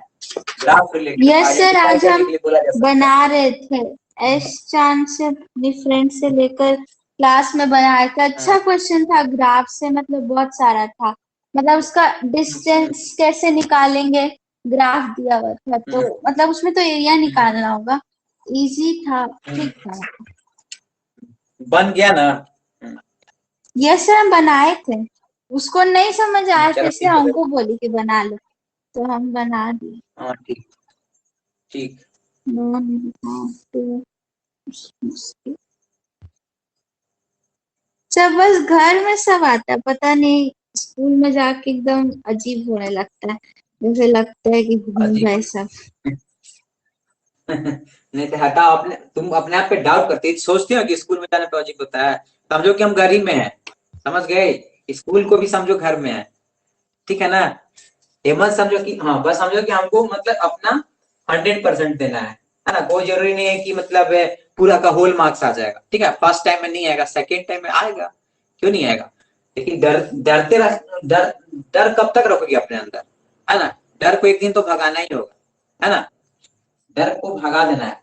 graph related yes sir, identify आज करने हम के लिए बोला जा सकता है। बना रहे थे, एस चांद से अपनी फ्रेंड से लेकर क्लास में बनाया था। अच्छा क्वेश्चन था, ग्राफ से मतलब बहुत सारा था, मतलब उसका डिस्टेंस कैसे निकालेंगे, ग्राफ दिया हुआ था, तो मतलब उसमें तो एरिया निकालना होगा, इजी था, ठीक था। बन गया ना, यस सर, हम बनाए थे, उसको नहीं समझ आया था चलो इसलिए ठीक है, हमको बोली कि बना लो, तो हम बना दिए। हाँ ठीक ठीक। सब बस घर में सब आता है, पता नहीं स्कूल में जाके एकदम अजीब होने लगता है, जैसे लगता है कि भूल अजीब गए सब। नहीं तो हटाओ, अपने तुम अपने आप पे डाउट करते सोचते हो कि स्कूल में जाने पे अजीब होता है, समझो कि हम घर ही में हैं, समझ गए, स्कूल को भी समझो घर में है, ठीक है ना। ये मत समझो कि हाँ बस समझो कि हमको मतलब अपना 100% देना है ना, कोई जरूरी नहीं है कि मतलब पूरा का होल मार्क्स आ जाएगा, ठीक है, फर्स्ट टाइम में नहीं आएगा, सेकेंड टाइम में आएगा, क्यों नहीं आएगा, लेकिन डर डर कब तक रखोगे अपने अंदर, है ना, डर को एक दिन तो भगाना ही होगा, है ना, डर को भगा देना है।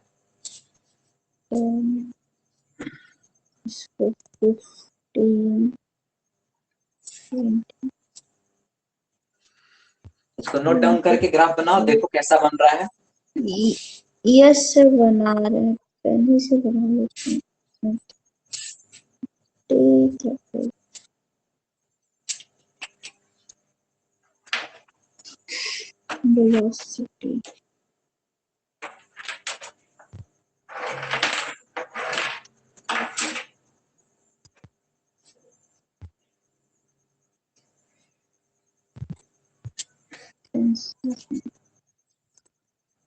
इसको नोट डाउन करके ग्राफ बनाओ, देखो कैसा बन रहा है। यस सर, बना रहे हैं, पहले से बना लेते हैं, ठीक है। वेलोसिटी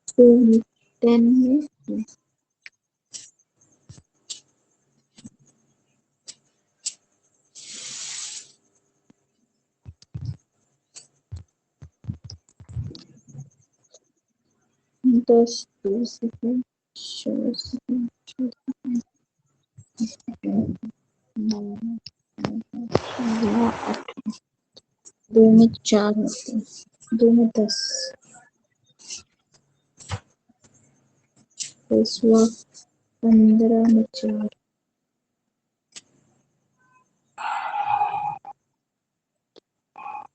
तो 10 में दस, 2 सेकंड, 4 सेकंड, 6 सेकंड, दो में 4 होते हैं, 2 में 10, 15 में 4,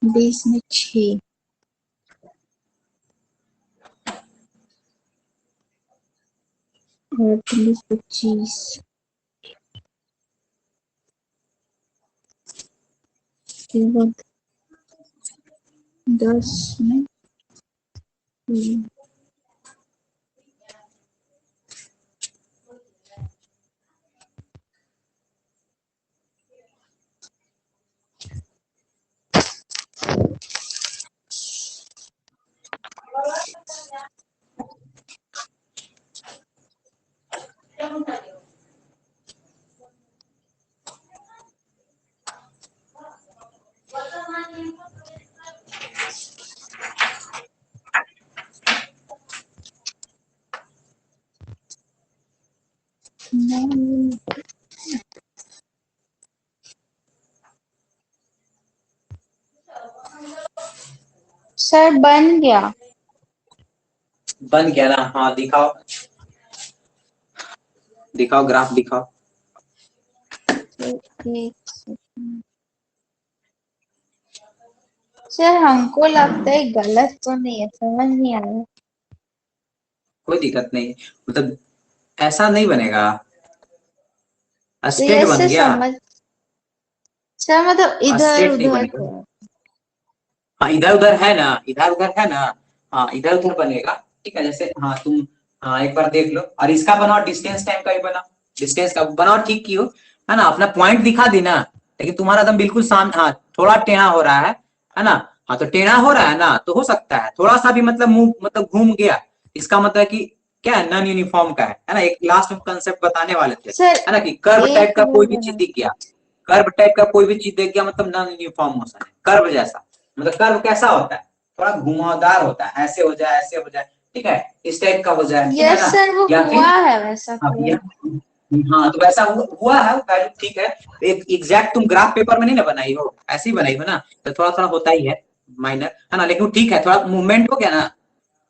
20 में 6, 8 में 25, के बाद 10 में 3, सर बन गया। बन गया ना? हाँ दिखाओ, दिखाओ ग्राफ दिखाओ। सर हमको लगता है गलत तो नहीं है, समझ नहीं आ रहा। कोई दिक्कत नहीं, मतलब ऐसा नहीं बनेगा, तो स्ट्रेट बन ऐसे गया, समझ सर, मतलब इधर स्ट्रेट नहीं उधर बनेगा। को। हाँ इधर उधर है ना, इधर उधर है ना, हाँ इधर उधर बनेगा। ठीक है, जैसे हाँ तुम हाँ एक बार देख लो, और इसका बनाओ डिस्टेंस टाइम का भी बनाओ, डिस्टेंस का बनाओ, ठीक की हो, है ना, अपना पॉइंट दिखा दी ना, लेकिन तुम्हारा एकदम बिल्कुल सामने, हाँ थोड़ा टेढ़ा हो रहा है ना, हाँ तो टेढ़ा हो रहा है ना, तो हो सकता है थोड़ा सा भी मतलब मुंह मतलब घूम गया, इसका मतलब कि क्या है, नॉन यूनिफॉर्म का है ना। एक लास्ट में कंसेप्ट बताने वाले थे, सर है ना, कि कर्व टाइप एक का वो कोई भी चीज बना। दिख गया, कर्व टाइप का कोई भी चीज दिख गया मतलब नॉन यूनिफॉर्म मोशन है, कर्व जैसा, मतलब कर्व कैसा होता है, थोड़ा घुमावदार होता है, ऐसे हो जाए ऐसे हो जाए, ठीक है, इस टाइप का हो जाए, ठीक है यस ना, सर, वो या हुआ फिर है वैसा या थोड़ा। हाँ तो वैसा हुआ है वैल्यू, ठीक है। एक एग्जैक्ट तुम ग्राफ पेपर में नहीं ना बनाई हो, ऐसे ही बनाई हो ना, तो थोड़ा थोड़ा होता ही है माइनर, है ना, लेकिन ठीक है, थोड़ा मूवमेंट हो गया ना,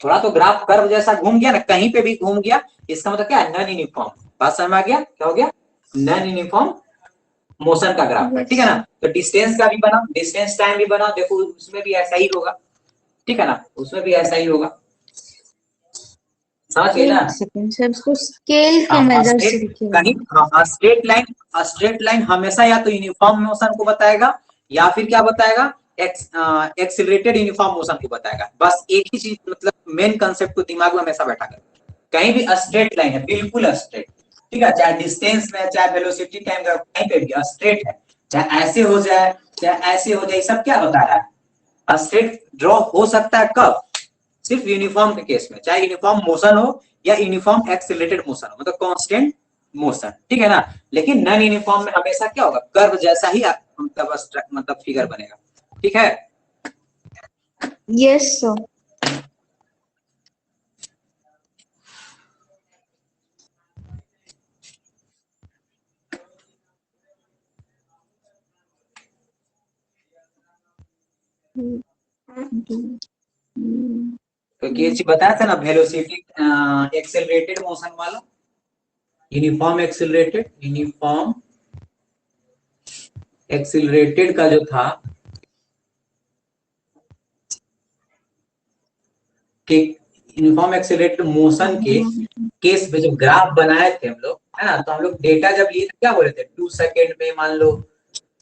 थोड़ा तो ग्राफ कर्व जैसा घूम गया ना, कहीं पे भी घूम गया, इसका मतलब क्या है, नॉन यूनिफॉर्म। बात समझ में आ गया, क्या हो गया, नॉन यूनिफॉर्म मोशन का ग्राफ है, ठीक है यस ना। तो डिस्टेंस का भी बना, डिस्टेंस टाइम भी बना, देखो उसमें भी ऐसा ही होगा, ठीक है ना, उसमें भी ऐसा ही होगा, समझ गए ना। एक सेकेंड सर, उसको स्केल के मेजर से स्ट्रेट देखिए कहीं, बना। स्ट्रेट लाइन हमेशा या तो यूनिफॉर्म मोशन को बताएगा, या फिर क्या बताएगा, एक्सिलरेटेड यूनिफॉर्म मोशन को बताएगा। बस एक ही चीज, मतलब मेन कंसेप्ट को दिमाग में हमेशा बैठा कर, कहीं भी स्ट्रेट लाइन है, बिल्कुल स्ट्रेट, ठीक है, चाहे डिस्टेंस में, चाहे वेलोसिटी टाइम का, कहीं पे भी स्ट्रेट है, चाहे ऐसे हो जाए चाहे ऐसे हो जाए, सब क्या बता रहा है, स्ट्रेट ड्रॉ हो सकता है कब, सिर्फ यूनिफॉर्म के केस में, चाहे यूनिफॉर्म मोशन हो या यूनिफॉर्म एक्सिलरेटेड मोशन हो, मतलब कांस्टेंट मोशन, ठीक है ना। लेकिन नॉन यूनिफॉर्म में हमेशा क्या होगा, कर्व जैसा ही मतलब फिगर बनेगा, ठीक है। Yes sir. क्योंकि ये चीज बताया था ना, वेलोसिटी एक्सेलरेटेड मोशन वाला, यूनिफॉर्म एक्सिलरेटेड का जो था, कि यूनिफॉर्म एक्सिलरेटेड मोशन के केस में जो ग्राफ बनाए थे हम लोग, है ना, तो हम लोग डेटा जब लिए थे क्या बोले थे, 2 सेकेंड में मान लो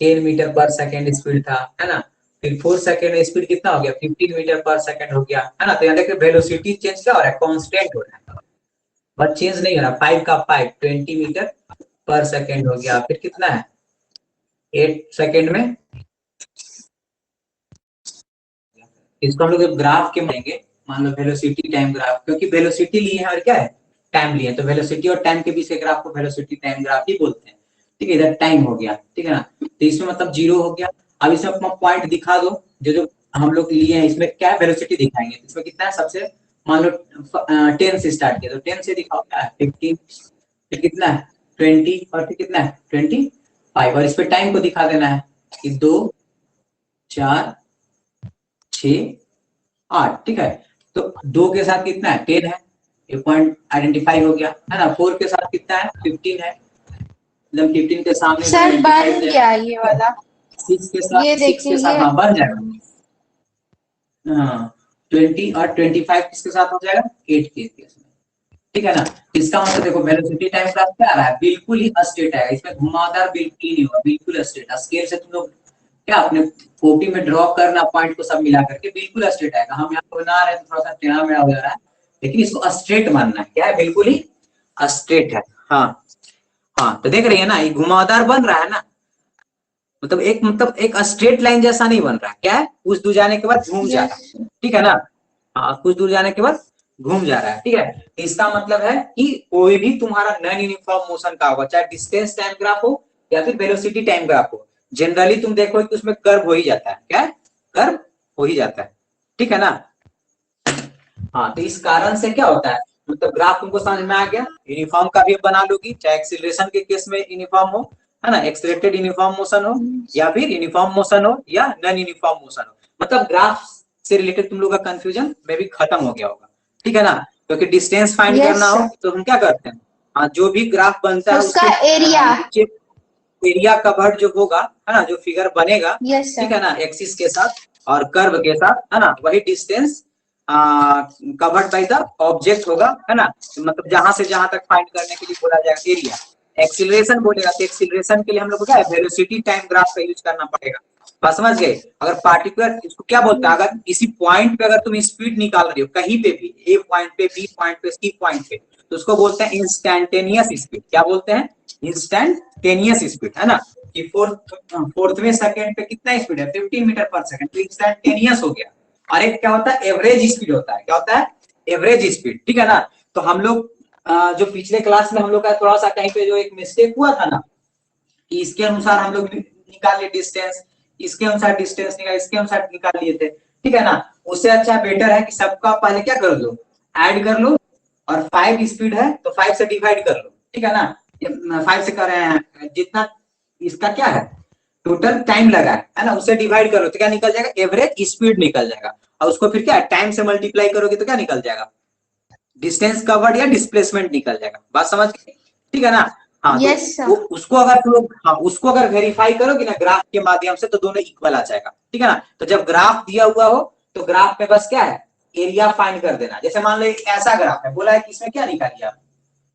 10 मीटर पर सेकेंड स्पीड था, है ना, फिर 4 सेकेंड में स्पीड कितना हो गया, 15 मीटर पर सेकेंड हो गया, है ना। तो यहाँ देखिए वेलोसिटी चेंज क्या हो रहा है, कांस्टेंट हो रहा है, बट चेंज नहीं हो रहा, 5 का 5 20 मीटर पर सेकेंड हो गया, फिर कितना है 8 सेकेंड में, इसको हम लोग ग्राफ के मानेंगे, मान लो वेलोसिटी टाइम ग्राफ, क्योंकि वेलोसिटी लिए है और क्या है, टाइम लिए, तो वेलोसिटी और टाइम के बीच के ग्राफ को वेलोसिटी टाइम ग्राफ ही बोलते हैं, ठीक है। इधर टाइम हो गया, ठीक है ना, तो इसमें मतलब 0 हो गया। अब इसमें अपना पॉइंट दिखा दो, जो जो हम लोग लिए हैं, इसमें क्या वेलोसिटी दिखाएंगे, इसमें कितना है, सबसे मान लो 10 से स्टार्ट किया, तो 10 से दिखाओ क्या है 15, फिर कितना है 20, और फिर कितना है 20, 5 और इस पे टाइम को दिखा देना है कि 2 4 6 8, ठीक है। तो 2 के साथ कितना है 10 है, ये पॉइंट आइडेंटिफाई हो गया है ना। 4 के साथ कितना है 15 है, मतलब 15 के सामने सर 25 बन है। गया ये वाला, 6 के साथ, ये 6 के देखिए साथ ये। हाँ बन जाएगा। हाँ 20 और 25 किसके साथ हो जाएगा 8 के केस में, ठीक है ना। इसका मतलब देखो वेलोसिटी टाइम ग्राफ क्या आ रहा है, बिल्कुल ही अस्ट्रेट है, इसमें घुमावदार बिल्कुल ही नहीं होगा, बिल्कुल अस्ट्रेट। स्केल से तुम लोग क्या अपने कॉपी में ड्रॉ करना पॉइंट को सब मिला करके, बिल्कुल अस्ट्रेट आएगा। हम यहाँ पर बना रहे हैं तो थोड़ा सा टेढ़ा मेढ़ा हो जा रहा है, लेकिन इसको अस्ट्रेट मानना है, क्या है बिल्कुल ही अस्ट्रेट है। हाँ हाँ तो देख रही है ना, ये घुमावदार बन रहा है ना, मतलब एक स्ट्रेट लाइन जैसा नहीं बन रहा है, क्या है कुछ दूर जाने के बाद घूम जा रहा यस है, ठीक है ना। हाँ कुछ दूर जाने के बाद घूम जा रहा है, ठीक है। इसका मतलब है कि कोई भी तुम्हारा नॉन यूनिफॉर्म मोशन का होगा, चाहे डिस्टेंस टाइम ग्राफ हो या फिर वेलोसिटी टाइम ग्राफ हो, जनरली तुम देखो कि उसमें कर्व हो ही जाता है, क्या है कर्व हो ही जाता है, ठीक है ना। हाँ तो इस कारण से क्या होता है, मतलब ग्राफ तुमको समझ में आ गया। यूनिफॉर्म का भी बना लोगी, चाहे एक्सीलरेशन के केस में यूनिफॉर्म हो, है ना, एक्सीलरेटेड यूनिफॉर्म मोशन हो या फिर यूनिफॉर्म मोशन हो या नॉन यूनिफॉर्म मोशन हो, मतलब ग्राफ से रिलेटेड तुम लोग का कंफ्यूजन में भी खत्म हो गया होगा, ठीक है ना। क्योंकि डिस्टेंस फाइंड यस करना हो सर, तो हम क्या करते हैं, हाँ जो भी ग्राफ बनता है उसका उसके एरिया। नीचे एरिया कवर्ड जो होगा, है ना, जो फिगर बनेगा, यस ठीक सर, है ना, एक्सिस के साथ और कर्व के साथ, है ना, वही distance covered by the object होगा, है ना। मतलब जहां से जहां तक फाइंड करने के लिए बोला जाएगा एरिया। एक्सीलरेशन बोलेगा तो एक्सीलरेशन के लिए हम लोग को क्या है वेलोसिटी टाइम ग्राफ का यूज करना पड़ेगा, बात समझ गए। अगर पार्टिकुलर इसको क्या बोलता है, अगर किसी पॉइंट पे अगर तुम स्पीड निकाल रही हो कहीं पे भी, ए पॉइंट पे, बी पॉइंट पे, सी पॉइंट पे, तो उसको बोलते हैं इंस्टैंटेनियस स्पीड। क्या बोलते हैं, इंस्टैंटेनियस स्पीड, है ना। कि फोर्थवें सेकंड पे कितना स्पीड है 15 मीटर पर सेकंड, तो इंस्टैंटेनियस हो गया। और एक क्या होता है एवरेज स्पीड होता है, क्या होता है एवरेज स्पीड, ठीक है ना। तो हम लोग जो पिछले क्लास में हम लोग का थोड़ा सा कहीं पे जो एक मिस्टेक हुआ था ना, कि इसके अनुसार हम लोग निकाल लिए डिस्टेंस, इसके अनुसार डिस्टेंस निकाल, इसके अनुसार निकाल लिए थे, ठीक है ना। उससे अच्छा बेटर है कि सबका पहले क्या कर लो, ऐड कर लो, और 5 स्पीड है तो 5 से डिवाइड कर लो, ठीक है ना। 5 से कर रहे हैं जितना इसका क्या है टोटल टाइम लगा है ना, उससे डिवाइड करो तो क्या निकल जाएगा एवरेज स्पीड निकल जाएगा। और उसको फिर क्या टाइम से मल्टीप्लाई करोगे तो क्या निकल जाएगा डिस्टेंस कवर्ड या डिस्प्लेसमेंट निकल जाएगा, बात समझ गए, ठीक है ना। हाँ तो यस वो सर, उसको अगर तुम लोग हाँ उसको अगर वेरीफाई करोगे ना ग्राफ के माध्यम से तो दोनों इक्वल आ जाएगा, ठीक है ना। तो जब ग्राफ दिया हुआ हो तो ग्राफ में बस क्या है एरिया फाइंड कर देना। जैसे मान लो ऐसा ग्राफ है, बोला है कि इसमें क्या निकालिए आप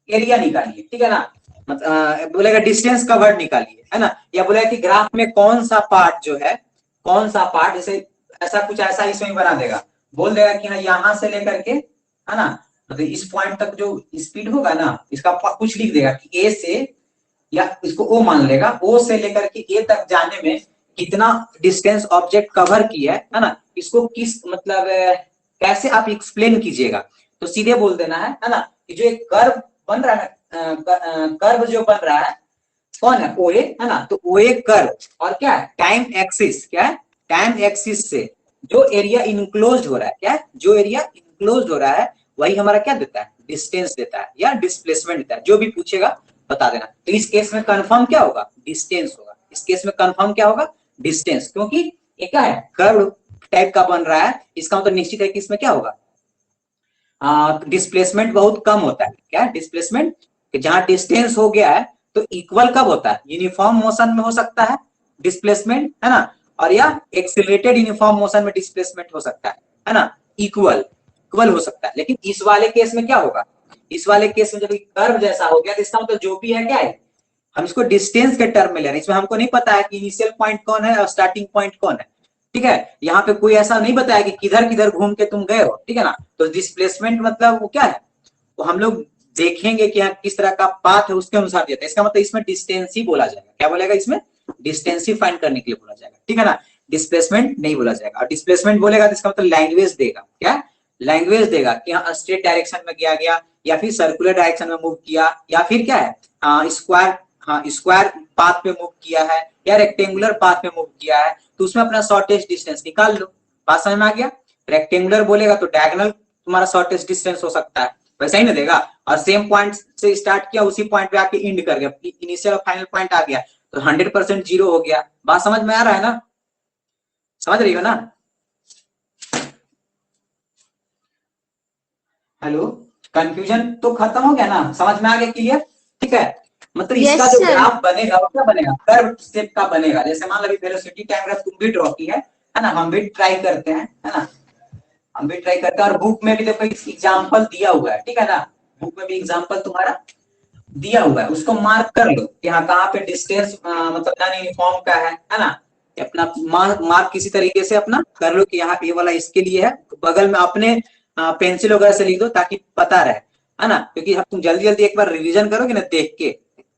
एरिया निकालिए, ठीक है ना। बोलेगा डिस्टेंस कवर्ड निकालिए, है ना। या बोला कि ग्राफ में कौन सा पार्ट जो है, कौन सा पार्ट, जैसे ऐसा कुछ ऐसा इसमें बना देगा, बोल देगा कि हाँ यहाँ से लेकर के, है ना, मतलब इस पॉइंट तक जो स्पीड होगा ना इसका कुछ लिख देगा कि ए से, या इसको ओ मान लेगा, ओ से लेकर के ए तक जाने में कितना डिस्टेंस ऑब्जेक्ट कवर किया है ना। इसको किस मतलब कैसे आप एक्सप्लेन कीजिएगा, तो सीधे बोल देना है ना, कि जो एक कर्व बन रहा है, कर्व जो बन रहा है कौन है ओए, है ना। तो ओए कर्व और क्या है टाइम एक्सिस, क्या है टाइम एक्सिस से जो एरिया इनक्लोज हो रहा है, क्या है जो एरिया इनक्लोज हो रहा है वही हमारा क्या देता है डिस्टेंस देता है या डिस्प्लेसमेंट देता है, जो भी पूछेगा बता देना। तो इस केस में कंफर्म क्या होगा डिस्टेंस होगा, इस केस में कंफर्म क्या होगा डिस्टेंस, क्योंकि ये क्या है कर्व टाइप का बन रहा है, इसका मतलब निश्चित है कि इसमें क्या होगा डिस्प्लेसमेंट बहुत कम होता है, क्या डिस्प्लेसमेंट, जहां डिस्टेंस हो गया है तो इक्वल कब होता है यूनिफॉर्म मोशन में हो सकता है डिस्प्लेसमेंट, है ना, और या एक्सीलरेटेड यूनिफॉर्म मोशन में डिस्प्लेसमेंट हो सकता है ना, इक्वल इक्वल हो सकता है। लेकिन इस वाले केस में क्या होगा, इस वाले केस में जब कर्व जैसा हो गया तो इसका मतलब जो भी है क्या है हम इसको डिस्टेंस के टर्म में ले रहे हैं, इसमें हमको नहीं पता है कि इनिशियल पॉइंट कौन है और स्टार्टिंग पॉइंट कौन है, ठीक है। यहाँ पे कोई ऐसा नहीं बताया कि किधर किधर घूम के तुम गए हो, ठीक है ना। तो डिस्प्लेसमेंट मतलब वो क्या है, वो हम लोग देखेंगे कि यहाँ किस तरह का पाथ है उसके अनुसार देता है। इसका मतलब इसमें डिस्टेंस ही बोला जाएगा, क्या बोलेगा इसमें डिस्टेंस ही फाइंड करने के लिए बोला जाएगा, ठीक है ना, डिस्प्लेसमेंट नहीं बोला जाएगा। और डिस्प्लेसमेंट बोलेगा तो इसका मतलब लैंग्वेज देगा, क्या लैंग्वेज देगा कि यहाँ स्ट्रेट डायरेक्शन में गया या फिर सर्कुलर डायरेक्शन में मूव किया या फिर क्या है स्क्वायर, हाँ स्क्वायर पाथ पे मूव किया है या रेक्टेंगुलर पाथ पे मूव किया है, तो उसमें अपना शॉर्टेस्ट डिस्टेंस निकाल लो, बात समझ में आ गया। रेक्टेंगुलर बोलेगा तो डायगोनल तुम्हारा शॉर्टेस्ट डिस्टेंस हो सकता है, वैसा ही ना देगा। और सेम पॉइंट से स्टार्ट किया उसी पॉइंट पे आके एंड कर गया, इनिशियल और फाइनल पॉइंट आ गया, तो 100% 0 हो गया। बात समझ में आ रहा है ना, समझ रही हो ना? हेलो, कंफ्यूजन तो खत्म हो गया ना, समझ में आ गया, क्लियर? ठीक है, मतलब इसका यस जो सर। ग्राफ बनेगा वो क्या बनेगा, कर्व शेप का बनेगा। जैसे मान लो वेलोसिटी टाइम ग्राफ तुम भी ड्रॉ की है ना, हम भी ट्राई करते हैं, है ना, हम भी ट्राई करते हैं। और बुक में भी देखो एग्जाम्पल दिया हुआ है, ठीक है ना, बुक में भी एग्जाम्पल तुम्हारा दिया हुआ है, उसको मार्क कर लो कि हाँ कहाँ पे डिस्टेंस मतलब नॉन यूनिफॉर्म का है ना। अपना मार्क किसी तरीके से अपना कर लो कि यहाँ ये वाला इसके लिए है, बगल में अपने पेंसिल वगैरह से लिख दो ताकि पता रहे, है ना, क्योंकि अब तुम जल्दी जल्दी एक बार रिवीजन करोगे ना देख के,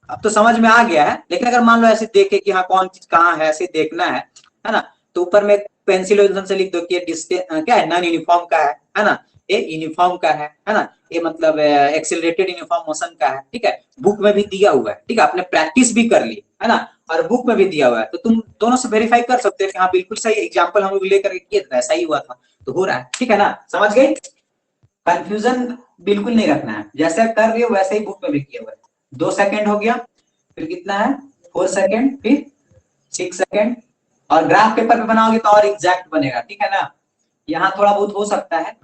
अब तो समझ में आ गया है, लेकिन अगर मान लो ऐसे देखे कि हाँ कौन चीज कहाँ है ऐसे देखना है ना, तो ऊपर में पेंसिल से लिख दो कि डिस्टेंस क्या है, नॉन यूनिफॉर्म का है ना, ये यूनिफॉर्म का है ना, ये मतलब एक्सेलरेटेड यूनिफॉर्म मोशन का है, ठीक है। बुक में भी दिया हुआ है, ठीक है, आपने प्रैक्टिस भी कर ली है ना, और बुक में भी दिया हुआ है, तो तुम दोनों से वेरीफाई कर सकते हो कि हाँ बिल्कुल सही एग्जाम्पल हम लोग लेकर किए थे, ऐसा ही हुआ था, तो हो रहा है, ठीक है ना, समझ गए? कंफ्यूजन बिल्कुल नहीं रखना है, जैसे कर रही हो वैसे ही बुक में भी किया हुआ है। 2 सेकेंड हो गया, फिर कितना है 4 सेकेंड, फिर 6 सेकेंड, और ग्राफ पेपर पे बनाओगे तो और एग्जैक्ट बनेगा, ठीक है ना। यहाँ थोड़ा बहुत हो सकता है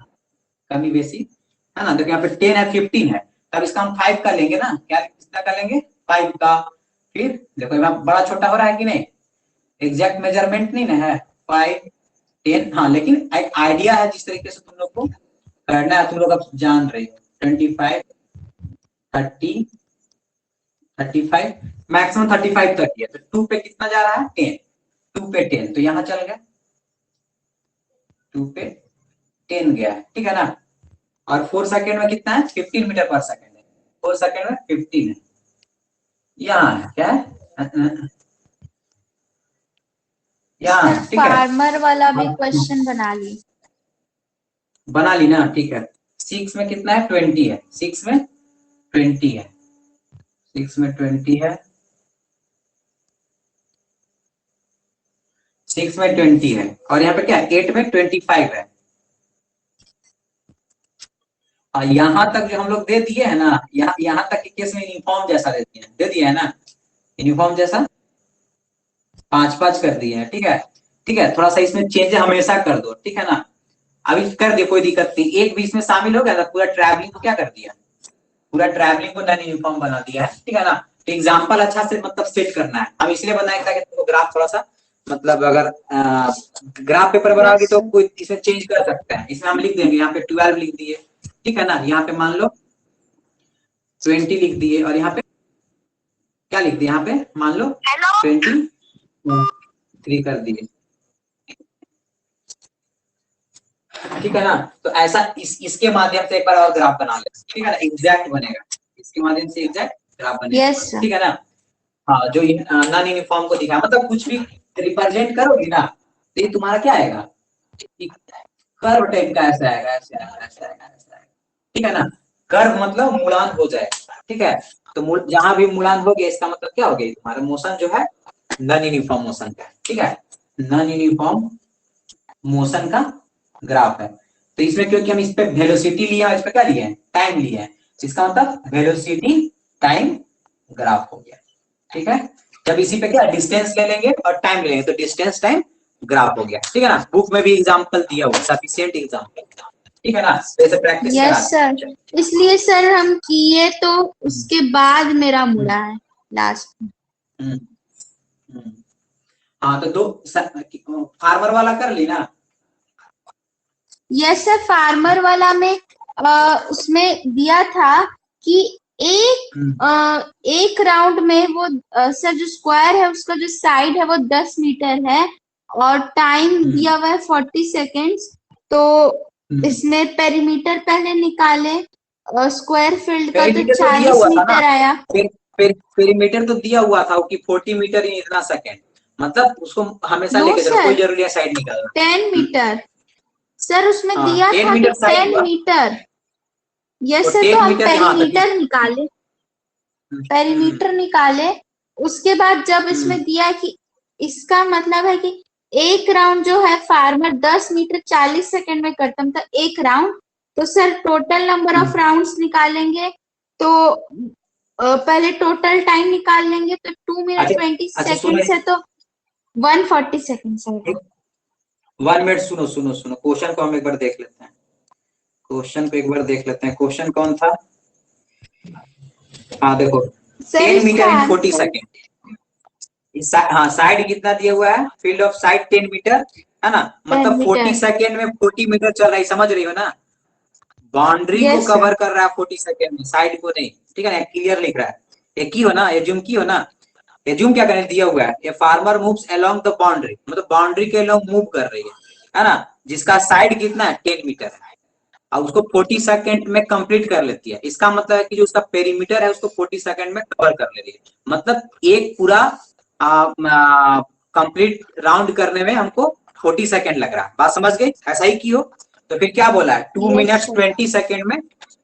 कमी बेसी, है ना, देखो यहाँ पे 10 है 15 है, तब इसका हम 5 का लेंगे ना, क्या कितना का लेंगे 5 का, फिर देखो यहाँ बड़ा छोटा हो रहा है कि नहीं, एग्जैक्ट मेजरमेंट नहीं ना है, 5 10, हाँ, लेकिन एक आइडिया है जिस तरीके से तुम लोग को करना है, तुम लोग अब जान रहे हो, 25 30 35, मैक्सिमम 35 तक है, तो 2 पे कितना जा रहा है 10, 2 पे 10, तो यहाँ चल गया 2 पे 10 गया है, ठीक है ना। और 4 सेकेंड में कितना है 15 मीटर पर सेकेंड है, 4 सेकेंड में 15 है, यहाँ है क्या है यहाँ, ठीक है, फार्मर वाला भी क्वेश्चन बना ली ना, ठीक है। 6 में कितना है 20 है, 6 में 20 है, 6 में 20 है, 6 में 20 है, और यहाँ पे क्या है 8 में 25 है। और यहाँ तक जो हम लोग दे दिए है ना, यहाँ तक के केस में यूनिफॉर्म जैसा दे दिया है ना, यूनिफॉर्म जैसा 5-5 कर दिए हैं, ठीक है, ठीक है, थोड़ा सा इसमें चेंज हमेशा कर दो, ठीक है ना। अभी कर दिए कोई दिक्कत नहीं, एक बीच में शामिल हो गया ना, पूरा ट्रैवलिंग को क्या कर दिया, पूरा ट्रैवलिंग को नॉन यूनिफॉर्म बना दिया है, ठीक है ना। तो एग्जाम्पल अच्छा से मतलब सेट करना है, हम इसलिए बनाए ताकि तुमको ग्राफ थोड़ा सा मतलब अगर ग्राफ पेपर बनाओगे तो आली। कोई इसमें चेंज कर सकते हैं, इसमें हम लिख देंगे यहाँ पे 12 लिख दिए, ठीक है ना, यहाँ पे मान लो 20 लिख दिए, और यहाँ पे क्या लिख दिए, यहाँ पे मान लो 23 कर दिए, ठीक है ना। तो ऐसा इसके माध्यम से एक बार और ग्राफ बना ले, ठीक है ना, एग्जैक्ट बनेगा, इसके माध्यम से एग्जैक्ट ग्राफ बनेगा, यस ठीक है ना। हाँ, जो नॉन यूनिफॉर्म को दिखा, मतलब कुछ भी रिप्रेजेंट करोगी ना, तो ये तुम्हारा क्या आएगा, कर्व टाइप का ऐसा आएगा, ऐसे आएगा, ऐसे आएगा, ऐसे आएगा, ठीक है ना। कर्व मतलब मुड़ान हो जाए, ठीक है, तो जहां भी मुड़ान हो गया इसका मतलब क्या हो गया, तुम्हारा मोशन जो है नॉन यूनिफॉर्म मोशन का, ठीक है, नॉन यूनिफॉर्म मोशन का ग्राफ है। तो इसमें क्योंकि हम इस पे वेलोसिटी लिया है, इस पे क्या लिया है टाइम लिया है, तो इसका मतलब वेलोसिटी टाइम ग्राफ हो गया, ठीक है। जब इसी पे क्या डिस्टेंस ले लेंगे और टाइम ले लेंगे तो डिस्टेंस टाइम ग्राफ हो गया, ठीक है ना। बुक में भी एग्जांपल दिया हुआ है, सफिशिएंट एग्जांपल, ठीक है ना, तो ऐसे प्रैक्टिस करा। यस सर, इसलिए सर हम किए तो उसके बाद मेरा मुड़ा है लास्ट में। हम्म। हाँ, तो फार्मर वाला कर ली ना। यस सर, फार्मर वाला में उसमें दिया था कि एक राउंड में वो सर जो स्क्वायर है उसका जो साइड है वो 10 मीटर है और टाइम दिया हुआ है 40 सेकेंड्स। तो इसमें पेरीमीटर पहले निकाले, स्क्वायर फील्ड का तो पेरीमीटर तो दिया 40 हुआ था ना, मीटर आया। पेरीमीटर तो दिया हुआ था कि 40 मीटर इन इतना सेकेंड, मतलब उसको हमेशा नो लेके चलो, कोई सर, जरूरी है साइड निकालना। 10 मीटर सर उसमें हाँ, दिया 10 था कि मीटर साइड 10 हुआ, मीटर। यस तो सर, तो 10 हम मीटर हाँ पेरीमीटर निकाले, पेरीमीटर निकाले। उसके बाद जब इसमें दिया कि इसका मतलब है कि एक राउंड जो है फार्मर 10 मीटर 40 सेकंड में करता, मतलब एक राउंड, तो sir total number of rounds निकालेंगे तो पहले टोटल टाइम निकाल लेंगे तो 2 मिनट अच्छा 20 अच्छा सेकेंड है, तो 140 सेकेंड है। 1 मिनट, सुनो सुनो सुनो, क्वेश्चन को हम एक बार देख लेते हैं। क्वेश्चन को एक बार देख लेते हैं। क्वेश्चन कौन था? हाँ देखो, सर 10 इसका मीटर इन 40 आंसर सेकेंड। हाँ, साइड कितना दिया हुआ है? फील्ड ऑफ साइड 10 मीटर, है ना? 10 मतलब 40 मीटर। सेकेंड में 40 मीटर चल रहा है, समझ रही हो ना? बाउंड्री को यस सर। कवर कर रहा है 40 सेकेंड में, साइड को नहीं। ठीक है ना, क्लियर लिख रहा है। एक ही हो ना, एज्यूम की हो ना। एज्यूम क्या करने दिया हुआ है? A farmer moves along the boundary, मतलब बाउंड्री के अलोंग मूव कर रही है ना? जिसका साइड कितना है? 10 मीटर है, और उसको 40 सेकेंड में कंप्लीट कर लेती है। इसका मतलब है कि जो उसका पेरीमीटर है उसको 40 सेकेंड में कवर कर ले रही है। मतलब एक पूरा कंप्लीट राउंड करने में हमको 40 सेकेंड लग रहा है। बात समझ गई? ऐसा ही की हो। तो फिर क्या बोला है? 2 यस मिनट्स सर। 20 सेकेंड में,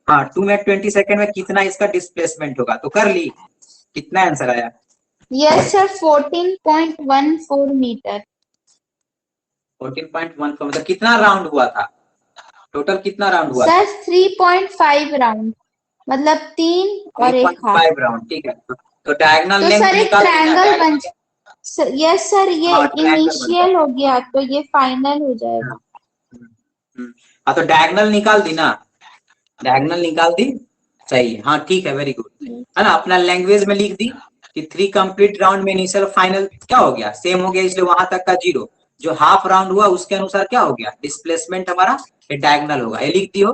हाँ 2 मिनट 20 सेकेंड में कितना इसका डिस्प्लेसमेंट होगा? तो कर ली, कितना आंसर आया? Yes sir, 14.14 metre. 14.14, मतलब कितना राउंड हुआ था? टोटल कितना राउंड हुआ था? सर 3.5 राउंड, मतलब 3 और एक हाफ। 3.5 राउंड, ठीक है। तो डायगोनल तो लेंथ सर एक निकाल दी ना, ट्रायंगल बन, डायगोनल। यस सर, ये हाँ, ट्रायंगल बन इनिशियल हो गया तो ये फाइनल हो गया। जाएगा। हाँ तो डायगोनल निकाल दी ना, डायगोनल निकाल दी, सही है। हाँ ठीक है, वेरी गुड, है ना? अपना लैंग्वेज में लिख दी कि 3 कंप्लीट राउंड में इनिशियल फाइनल क्या हो गया? सेम हो गया, इसलिए वहां तक का 0। जो हाफ राउंड हुआ उसके अनुसार क्या हो गया? डिस्प्लेसमेंट हमारा ये डायगोनल होगा। ये लिख दियो,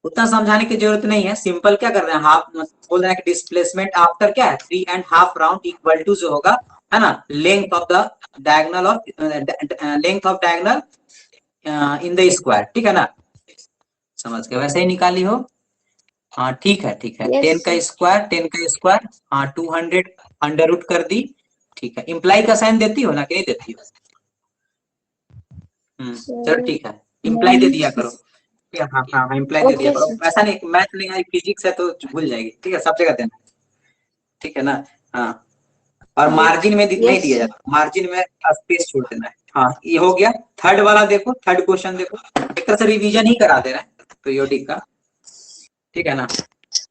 उतना समझाने की जरूरत नहीं है। सिंपल क्या कर रहे हैं, हाफ बोल रहे हैं कि डिस्प्लेसमेंट आफ्टर क्या है? 3.5 राउंड इक्वल टू जो होगा, है ना, length of the diagonal of length of diagonal in the square. ठीक है ना? समझ के वैसे ही निकाली हो। हाँ ठीक है, ठीक है। यस 10 का स्क्वायर, 10 का स्क्वायर, हाँ 200 अंडर रूट कर दी। ठीक है, इम्प्लाई का साइन देती हो ना कि नहीं देती हो? चलो सर। ठीक है, इम्प्लाई दे दिया करो। नहीं। ठीक है, हाँ हाँ हाँ, इम्प्लाई दे दिया ओके करो। सर। ऐसा नहीं, मैथ नहीं आई, फिजिक्स है तो भूल जाएगी। ठीक है, सब जगह देना। ठीक है ना? हाँ, और मार्जिन में नहीं यस दिया सर। जाता, मार्जिन में स्पेस छोड़ देना है। हाँ ये हो गया। थर्ड वाला देखो, थर्ड क्वेश्चन देखो, एक तरह से रिवीजन ही करा दे रहा है पीरियोडिक का। ठीक है ना?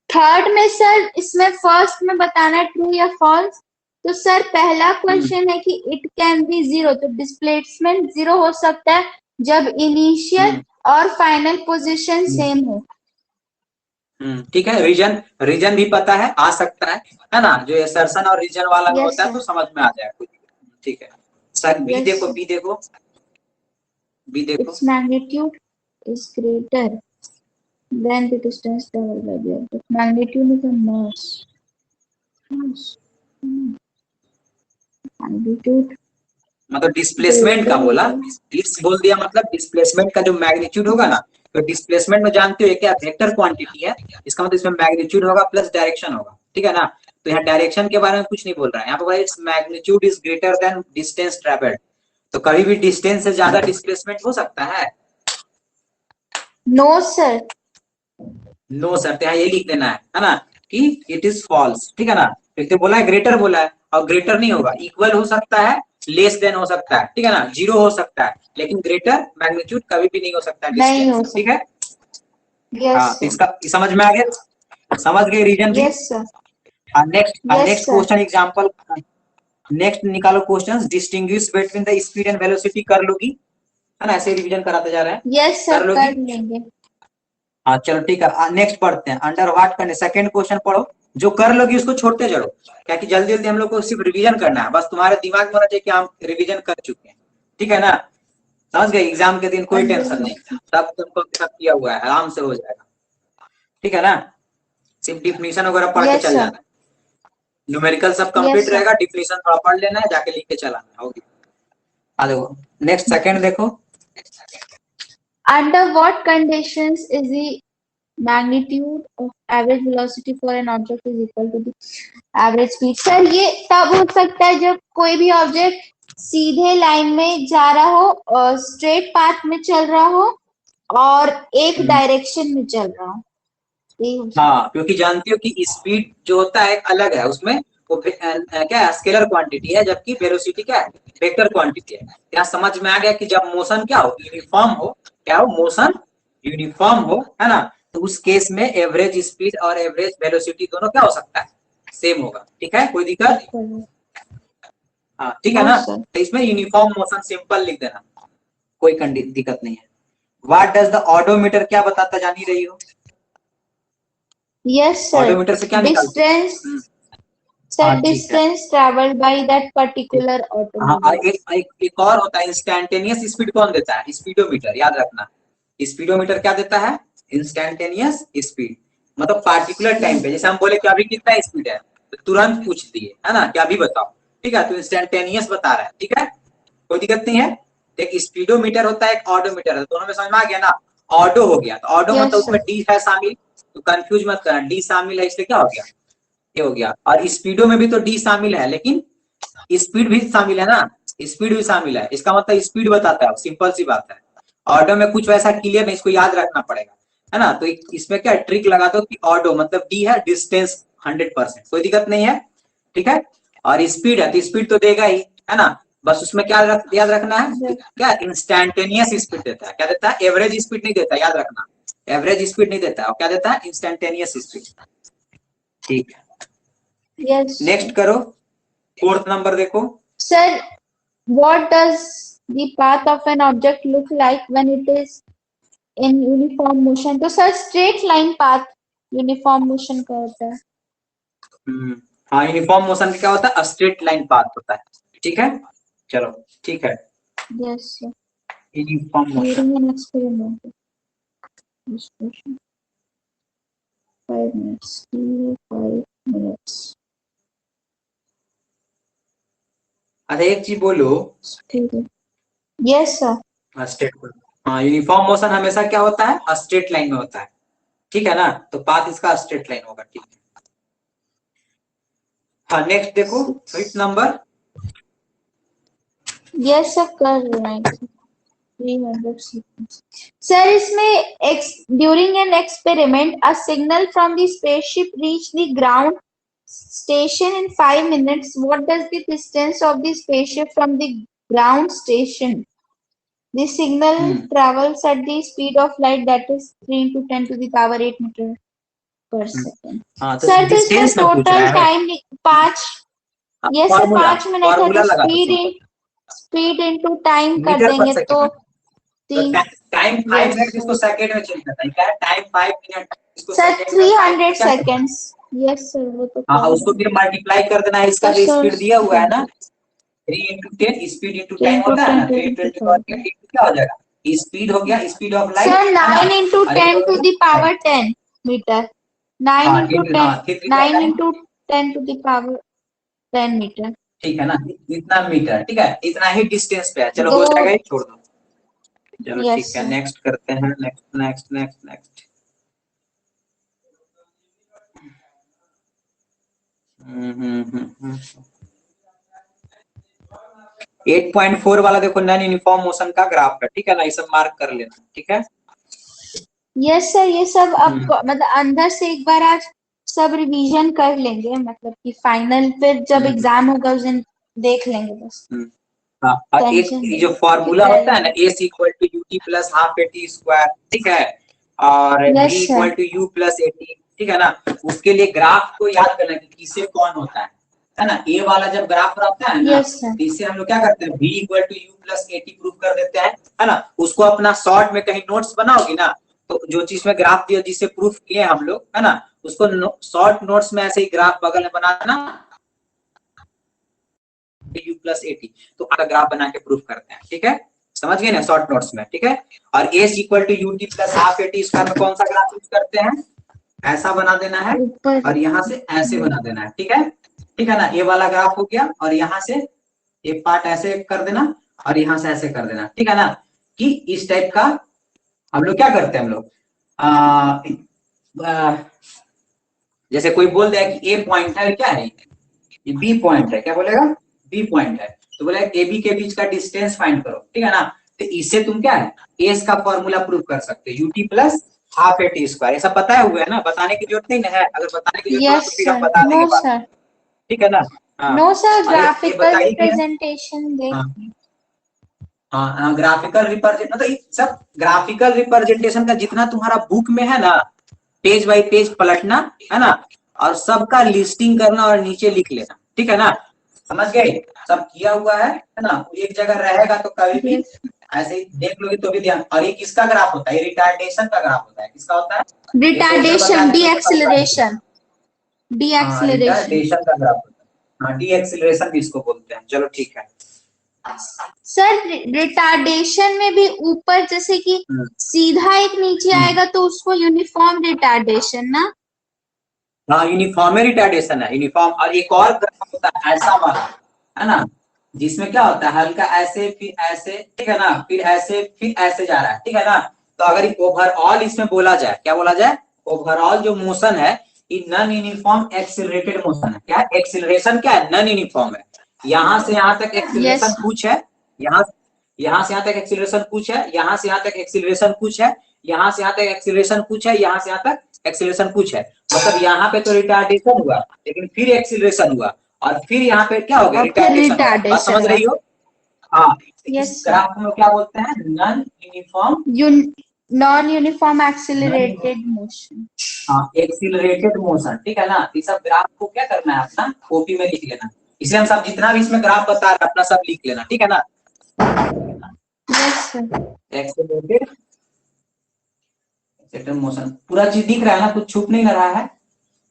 थर्ड में सर, इसमें फर्स्ट में बताना ट्रू या फॉल्स। तो सर पहला क्वेश्चन है कि इट कैन बी 0, तो डिस्प्लेसमेंट 0 हो सकता है जब इनिशियल और फाइनल पोजीशन सेम हो। ठीक है, रीजन, रीजन भी पता है, आ सकता है ना? जो असर्शन और रीजन वाला में यस होता है सर। तो समझ में आ जाएगा कुछ। ठीक है सर, बी यस देखो, सर। बी देखो, बी देखो। Its magnitude is greater than the distance traveled by the object. Magnitude is a mass. Mass. Magnitude मतलब डिस्प्लेसमेंट का greater बोला, than। इट्स बोल दिया, मतलब डिस्प्लेसमेंट का जो मैग्नीट्यूड होगा ना, तो डिस्प्लेसमेंट में जानते हो ये क्या वेक्टर क्वांटिटी है। इसका मतलब इसमें मैग्नीट्यूड होगा प्लस डायरेक्शन होगा। ठीक है ना? तो यहाँ डायरेक्शन के बारे में कुछ नहीं बोल रहा है, यहाँ पर its magnitude is greater than distance travelled. तो कभी भी डिस्टेंस से ज्यादा डिस्प्लेसमेंट हो सकता है? No sir। नो सर, तो यहाँ ये लिख देना है ना, कि इट इज फॉल्स। ठीक है ना? तो बोला है ग्रेटर, बोला है, और ग्रेटर नहीं होगा, इक्वल हो सकता है, लेस देन हो सकता है। ठीक है ना? 0 हो सकता है, लेकिन ग्रेटर मैग्नीट्यूड कभी भी नहीं हो सकता नहीं डिस्टेंस। हो ठीक है? सकता। यस हाँ तो सर। इसका समझ में आ गया, समझ गए रीजन भी। Yes sir. Next yes next sir. Question example, next निकालो questions. Distinguish between the speed and velocity कर लोगी, है ना? ऐसे रिवीजन कराते जा रहे हैं, यस कर सर, लोगी। कर लेंगे। हाँ चलो ठीक है, नेक्स्ट पढ़ते हैं। अंडर व्हाट करने, सेकंड क्वेश्चन पढ़ो। जो कर लोगी उसको छोड़ते चलो, क्या कि जल्दी जल्दी हम लोग को सिर्फ रिवीजन करना है, बस तुम्हारे दिमाग में होना चाहिए कि हम रिवीजन कर चुके हैं। ठीक है ना? समझ गए? एग्जाम के दिन कोई टेंशन नहीं, सब तुमको सब किया हुआ है, आराम से हो जाएगा। ठीक है ना? सिर्फ डिफिनीशन वगैरह पढ़ के यस चल सर। जाना है। न्यूमेरिकल सब यस कंप्लीट सर। रहेगा, डिफिनीशन थोड़ा पढ़ लेना है, जाके लिख के चलाना होगी। हाँ देखो, नेक्स्ट सेकंड देखो। Under what conditions is the magnitude of average velocity for an object is equal to the average speed? Sir ये तब हो सकता है जब कोई भी ऑब्जेक्ट सीधे लाइन में जा रहा हो और स्ट्रेट पाथ में चल रहा हो और एक डायरेक्शन में चल रहा हो। हाँ, क्योंकि जानती हो कि स्पीड जो होता है अलग है, उसमें वो क्या है, स्केलर क्वांटिटी है, जबकि वेलोसिटी क्या है, वेक्टर क्वांटिटी है। यहाँ समझ में आ गया कि जब मोशन क्या हो, यूनिफॉर्म हो, क्या हो, मोशन यूनिफॉर्म हो, है ना, तो उस केस में एवरेज स्पीड और एवरेज वेलोसिटी दोनों क्या हो सकता है, सेम होगा। ठीक है, कोई दिक्कत? हाँ ठीक है ना। तो इसमें यूनिफॉर्म मोशन सिंपल लिख देना, कोई दिक्कत नहीं है। व्हाट डज द ऑडोमीटर क्या बताता, जान ही रही हो? यस सर, ऑडोमीटर से क्या निकालते हैं? Distance sir, distance travelled by that particular हाँ, ऑटोमोबाइल। एक और होता है इंस्टैंटेनियस स्पीड, कौन देता है? स्पीडोमीटर, याद रखना। स्पीडोमीटर क्या देता है? इंस्टैंटेनियस स्पीड, मतलब पार्टिकुलर टाइम पे, जैसे हम बोले कि अभी कितना स्पीड है तो तुरंत पूछ दिए है ना कि अभी बताओ, ठीक है, तो इंस्टैंटेनियस बता रहा है। ठीक है, कोई दिक्कत नहीं है। एक स्पीडोमीटर होता है, एक ऑडोमीटर है, दोनों में समझ में आ गया ना। ऑडो हो गया तो ऑडो मतलब उसमें डी है शामिल, तो कंफ्यूज मत करना, डी शामिल है इसलिए क्या हो गया, ये हो गया। और स्पीडो में भी तो डी शामिल है, लेकिन स्पीड भी शामिल है ना, स्पीड भी शामिल है, इसका मतलब स्पीड बताता है, सिंपल सी बात है। ऑडो में कुछ वैसा क्लियर नहीं, इसको याद रखना पड़ेगा, है ना। तो इसमें क्या ट्रिक लगा दो कि ऑडो मतलब डी है, डिस्टेंस 100%, कोई दिक्कत नहीं है। ठीक है, और स्पीड है तो स्पीड तो देगा ही, है ना। बस उसमें क्या याद रखना है, क्या इंस्टैंटेनियस स्पीड देता है, क्या देता है? एवरेज स्पीड नहीं देता, याद रखना, एवरेज स्पीड नहीं देता है, और क्या देता है? Instantaneous speed. ठीक है, यस नेक्स्ट करो, फोर्थ नंबर देखो। Sir, what does the path of an object look like when it is in uniform motion? तो sir straight line path uniform motion का होता है। हाँ, यूनिफॉर्म मोशन क्या होता है? स्ट्रेट लाइन पाथ होता है। ठीक है, चलो ठीक है। Yes sir, uniform motion during an experiment, discussion 5 minutes, 5 minutes, अच्छा एक चीज बोलो, ठीक है। यस सर, स्ट्रेट, हाँ यूनिफॉर्म मोशन हमेशा क्या होता है? स्ट्रेट लाइन में होता है, ठीक है ना, तो पाथ इसका स्ट्रेट लाइन होगा। ठीक है, हाँ नेक्स्ट देखो, फिफ्थ नंबर। यस सर, कर रहे हैं 300 seconds. सर इसमें during an experiment, a signal from the spaceship reached the ground station in 5 minutes. What does the distance of the spaceship from the ground station? The signal travels at the speed of light, that is 3 into 10 to the power 8 meter per second. Sir तो इसमें total time 5, ये sir 5 minute है, तो speed into time कर देंगे तो time 5 minute इसको second में चेंज करता है, क्या है? टाइम 5 मिनट इसको सर 300 सेकंड्स। यस सर, वो तो हाँ, उसको फिर मल्टीप्लाई कर देना है, इसका जो स्पीड दिया हुआ है ना, 3 into 10 स्पीड इंटू टाइम होता है ना, 320 क्या हो जाएगा? स्पीड हो गया, speed of light sir 9 into 10 to the power 10 metre, 9 into 10 to the power 10 metre. ठीक है ना, इतना मीटर, ठीक है, इतना ही डिस्टेंस पे है। चलो हो जाएगा, ये छोड़ दो। चलो ठीक है, नेक्स्ट करते हैं, नेक्स्ट नेक्स्ट नेक्स्ट नेक्स्ट। 8.4 वाला देखो, नॉन यूनिफॉर्म मोशन का ग्राफ है, ठीक है ना, ये सब मार्क कर लेना। ठीक है, यस सर, ये सब अब मतलब अंदर से एक बार आज सब रिवीजन कर लेंगे, मतलब कि फाइनल फिर जब एग्जाम होगा उस दिन देख लेंगे बस। हाँ, एक जो फॉर्मूला होता है ना, S equal to U T plus half A T square, ठीक है, और V equal to U plus A T, ठीक है ना, उसके लिए ग्राफ को याद करना कि किसे कौन होता है ना। ए वाला जब ग्राफ रहता है ना, तो इससे हम लोग क्या करते हैं, V equal to U plus A T prove कर देते हैं, है ना। उसको अपना शॉर्ट में कहीं नोट्स बनाओगी ना, तो जो चीज में ग्राफ दिया जिसे प्रूफ किए हम लोग, है ना, उसको शॉर्ट नोट्स में ऐसे ही ग्राफ बगल में बना देना, यू प्लस ए टी, तो आगे ग्राफ बना के प्रूफ करते हैं। ठीक है, समझ गए ना, शॉर्ट नोट्स में। ठीक है, और S equal to U T plus half A T square में कौन सा ग्राफ यूज करते हैं? ऐसा बना देना है और यहाँ से ऐसे बना देना है। ठीक है ना, ये वाला ग्राफ हो गया, और यहाँ से एक पार्ट ऐसे कर देना और यहाँ से ऐसे कर देना। ठीक है ना, कि इस टाइप का हम लोग क्या करते हैं, हम लोग जैसे कोई बोल दे कि ए पॉइंट है, क्या है ये? बी पॉइंट है, क्या बोलेगा? बी पॉइंट है, तो बोले ए बी के बीच का डिस्टेंस फाइंड करो। ठीक है ना, तो इससे तुम क्या है, एस का फॉर्मूला प्रूव कर सकते हो, UT plus half A T square. ये सब बताया हुआ है ना, बताने की जरूरत नहीं है, अगर बताने की जरूरत हो तो फिर हम बता देंगे बाद। ठीक है ना, नो सर, ग्राफिकल रिप्रेजेंटेशन हाँ, ग्राफिकल रिप्रेजेंटेशन, मतलब सब ग्राफिकल रिप्रेजेंटेशन का जितना तुम्हारा बुक में है ना, पेज बाय पेज पलटना, है ना, और सबका लिस्टिंग करना और नीचे लिख लेना, ठीक है ना, समझ गए, सब किया हुआ है ना, एक जगह रहेगा तो कभी भी ऐसे ही देख लोगे तो भी ध्यान। और ये किसका ग्राफ होता है, ये रिटार्डेशन का ग्राफ होता है, किसका होता है, रिटार्डेशन, डी एक्सेलरेशन, डी हाँ एक्सेलरेशन। रिटार्डेशन का ग्राफ होता है, हाँ डी एक्सेलरेशन भी इसको बोलते हैं। चलो ठीक है। सर रिटार्डेशन में भी ऊपर जैसे कि सीधा एक नीचे आएगा तो उसको यूनिफॉर्म रिटार्डेशन ना? हाँ यूनिफॉर्म रिटार्डेशन है, यूनिफॉर्म। और एक और ग्राफ होता है ऐसा वाला, है ना, जिसमें क्या होता है, हल्का ऐसे फिर ऐसे, ठीक है ना, फिर ऐसे फिर ऐसे जा रहा है, ठीक है ना। तो अगर ओवरऑल इसमें बोला जाए, क्या बोला जाए, ओवरऑल जो मोशन है ये नॉन यूनिफॉर्म एक्सिलरेटेड मोशन है। क्या एक्सिलरेशन क्या है, नॉन यूनिफॉर्म है। यहाँ से यहाँ तक एक्सिलरेशन कुछ है, यहाँ से यहाँ तक एक्सिलरेशन कुछ है, यहाँ से यहाँ तक एक्सिलरेशन कुछ है, यहाँ से यहाँ तक एक्सिलरेशन कुछ है, यहाँ से यहाँ तक एक्सिलरेशन कुछ है। मतलब यहाँ पे तो रिटार्डेशन हुआ, लेकिन फिर एक्सिलरेशन हुआ, और फिर यहाँ पे क्या हो गया, रिटार्डेशन। बात समझ रही हो? हाँ, इस ग्राफ को क्या बोलते हैं, नॉन यूनिफॉर्म एक्सिलरेटेड मोशन। हाँ एक्सिलरेटेड मोशन, ठीक है ना। ये सब ग्राफ को क्या करना है, अपना कॉपी में लिख लेना। इसलिए हम सब जितना भी इसमें ग्राफ बता रहे हैं अपना सब लिख लेना, ठीक है ना। एक्सिलरेटेड मोशन पूरा चीज दिख रहा है ना, कुछ छुप नहीं रहा है,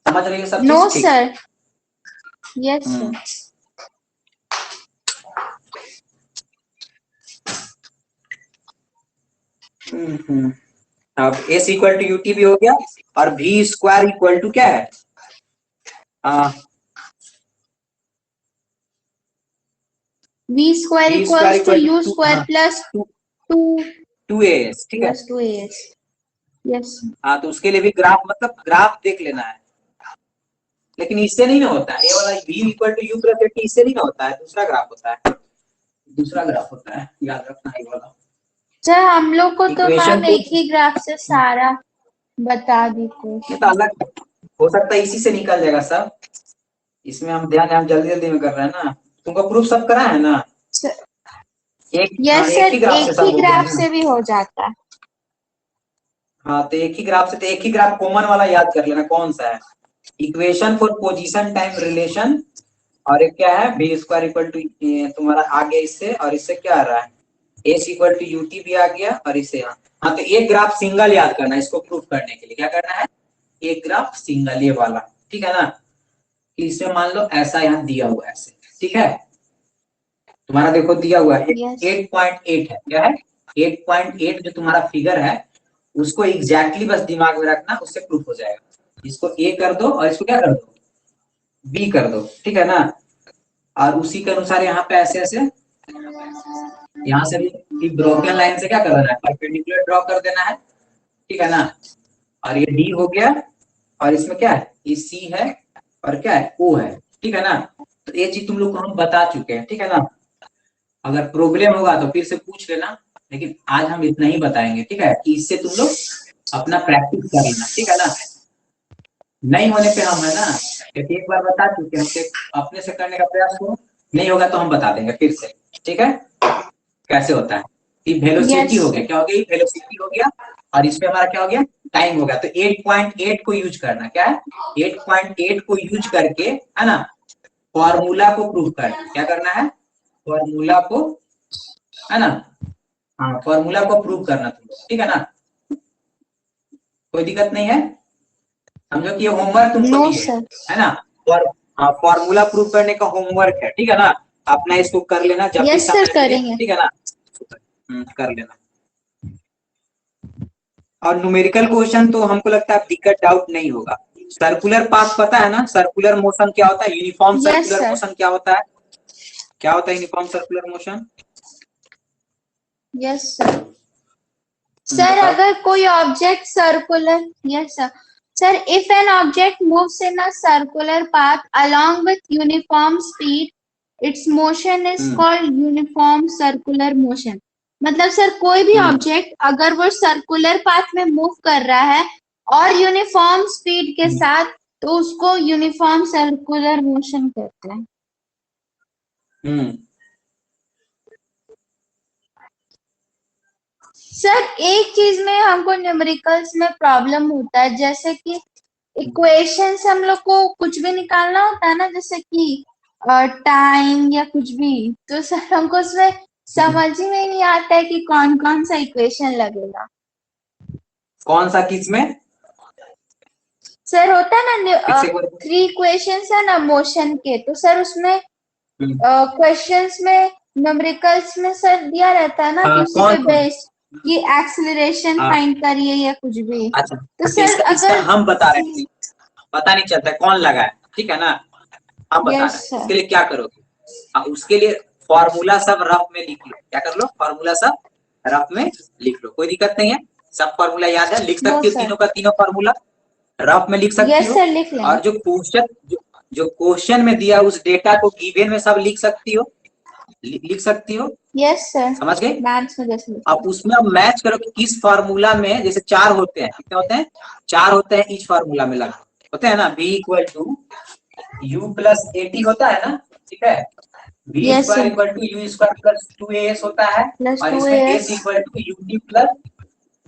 समझ रही है सब चीज? No sir, yes sir. अब S इक्वल टू यूटी भी हो गया, और V स्क्वायर इक्वल टू क्या है, V square equals to U square plus 2AS, ठीक है, प्लस 2AS। यस। हाँ तो उसके लिए भी ग्राफ, मतलब ग्राफ देख लेना है, लेकिन इससे नहीं ना होता है, ये वाला V equal to U plus 80 इससे नहीं ना होता है, दूसरा ग्राफ होता है, दूसरा ग्राफ होता है, याद रखना ये वाला। सर हम लोग को तो मैम एक ही ग्राफ से सारा बता दी, तो अलग हो सकता है, इसी से निकल जाएगा सब। इसमें हम ध्यान जल्दी जल्दी में कर रहे हैं ना, तुमको प्रूफ सब करा है ना? यस सर, एक ही ग्राफ से भी हो जाता है। हाँ तो एक ही ग्राफ से, तो एक ही ग्राफ कॉमन वाला याद कर लेना, कौन सा है, equation for position time relation, और एक क्या है, बी स्क्वायर इक्वल टू, तुम्हारा आ गया इससे, और इससे क्या आ रहा है, एस इक्वल टू यूटी भी आ गया, और इससे हाँ तो एक ग्राफ सिंगल याद करना है, इसको प्रूफ करने के लिए क्या करना है, एक ग्राफ सिंगल ये वाला, ठीक है ना। इसमें मान लो ऐसा यहाँ दिया हुआ है ऐसे, ठीक है, तुम्हारा देखो दिया हुआ है 8.8 है, क्या है 8.8 जो तुम्हारा फिगर है, उसको एग्जैक्टली बस दिमाग में रखना, उससे प्रूफ हो जाएगा। इसको ए कर दो और इसको क्या कर दो, बी कर दो, ठीक है ना। और उसी के अनुसार यहाँ पे ऐसे ऐसे, यहाँ से भी ब्रोकन लाइन से क्या कर देना है, परपेंडिकुलर ड्रॉ कर देना है, ठीक है ना। और ये डी हो गया, और इसमें क्या है, ये सी है, और क्या है, ओ है, ठीक है ना। तो ये चीज तुम लोग को हम बता चुके हैं, ठीक है ना। अगर प्रॉब्लम होगा तो फिर से पूछ लेना, लेकिन आज हम इतना ही बताएंगे, ठीक है, कि इससे तुम लोग अपना प्रैक्टिस कर लेना, ठीक है ना। नहीं होने पे हम है ना, क्योंकि एक बार बता चुके हैं, अपने से करने का प्रयास करो, नहीं होगा तो हम बता देंगे फिर से, ठीक है, कैसे होता है। वेलोसिटी हो गया, क्या हो गया, वेलोसिटी हो गया, और इसमें हमारा क्या हो गया, टाइम हो गया। तो 8.8 को यूज करना, क्या है 8.8 को यूज करके, है ना, फॉर्मूला को प्रूव करना, क्या करना है, फॉर्मूला को, है ना, हाँ फॉर्मूला को प्रूव करना तुम, ठीक है ना, कोई दिक्कत नहीं है, समझो कि ये होमवर्क तुमको दिए है ना, और फॉर्मूला प्रूव करने का होमवर्क है, ठीक है ना, अपना इसको कर लेना जब भी समय मिले, ठीक है ना, कर लेना। और न्यूमेरिकल क्वेश्चन तो हमको लगता है दिक्कत डाउट नहीं होगा। सर्कुलर पाथ पता है ना, सर्कुलर मोशन क्या होता है, यूनिफॉर्म सर्कुलर मोशन क्या होता है, क्या होता है uniform circular motion? Yes sir. Sir अगर कोई object circular, yes sir, sir if an object moves in a circular path along with uniform speed, its motion is called uniform circular motion। मतलब sir कोई भी object अगर वो circular path में move कर रहा है और यूनिफॉर्म स्पीड के साथ, तो उसको यूनिफॉर्म सर्कुलर मोशन कहते हैं। सर एक चीज में हमको न्यूमेरिकल्स में प्रॉब्लम होता है, जैसे कि इक्वेशन से हम लोग को कुछ भी निकालना होता है ना, जैसे कि टाइम या कुछ भी, तो सर हमको उसमें समझ ही में नहीं आता है कि कौन कौन सा इक्वेशन लगेगा। कौन सा, किस में? सर होता है ना फिर से एक बार। 3 इक्वेशंस है ना मोशन के, तो सर उसमें हम्म, क्वेश्चंस में न्यूमेरिकल्स में सर दिया रहता है ना कि हाँ, उसी कौन पे कौन? बेस्ड कि एक्सेलरेशन हाँ, फाइंड करिए या कुछ भी। अच्छा तो अच्छा, सर इसका इसका अगर हम बता रहे हैं, पता नहीं चलता है कौन लगा है, ठीक है ना? हम बता यस रहे हैं सर, इसके लिए क्या करोगे। उसके लिए फॉर्मूला सब रफ में लिख लो। क्या कर लो? फॉर्मूला सब रफ में लिख लो, कोई दिक्कत नहीं है। सब फॉर्मूला याद है, लिख नो सकती हो सर, तीनों का तीनों फॉर्मूला रफ में लिख सकती यस हो। सर लिख लेंगे। और जो क्वेश्चन जो क्वेश्चन में दिया उस डेटा को गिवन में सब लिख सकती हो, लिख सकती हो। यस सर, समझ गए? मैथ्स में जैसे लिखा अब है। उसमें अब मैच करो कि किस फार्मूला में, जैसे 4 होते हैं, कितने होते हैं? 4 होते हैं ईच फार्मूला में, लगभग होते हैं ना। V equal to U plus AT होता है ना, ठीक है। V yes square sir, equal to U square plus 2as होता है। प्लस और टू इसमें S S equal to UT plus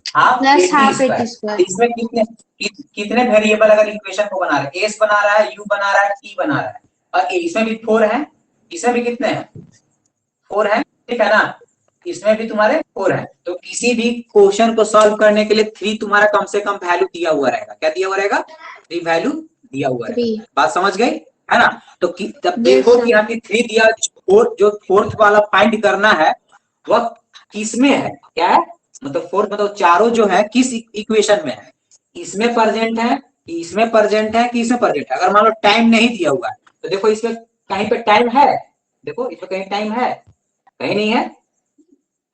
half plus AT half AT square. तो स्क्वायर। इसमें कितने वेरिएबल अगर इक्वेशन को बना रहे हैं? एस बना रहा है, यू बना रहा है, टी बना रहा है, और इसमें भी 4 है। इसमें भी कितने हैं? 4 है, ठीक है ना। इसमें भी तुम्हारे 4 है। तो किसी भी क्वेश्चन को सॉल्व करने के लिए 3 तुम्हारा कम से कम वैल्यू दिया हुआ रहेगा। क्या दिया हुआ रहेगा? 3 वैल्यू दिया हुआ रहेगा। 3, बात समझ गई है ना? तो तब यस देखो कि सर, हमें 3 दिया, जो फोर्थ वाला फाइंड करना है वह किस में है, क्या है? मतलब फोर्थ मतलब चारों जो है किस इक्वेशन में है? इसमें प्रेजेंट है, इसमें प्रेजेंट है, कि इसमें प्रेजेंट है। अगर मान लो टाइम नहीं दिया हुआ है तो देखो इसमें कहीं पे टाइम है, देखो इसमें कहीं टाइम है, कहीं नहीं है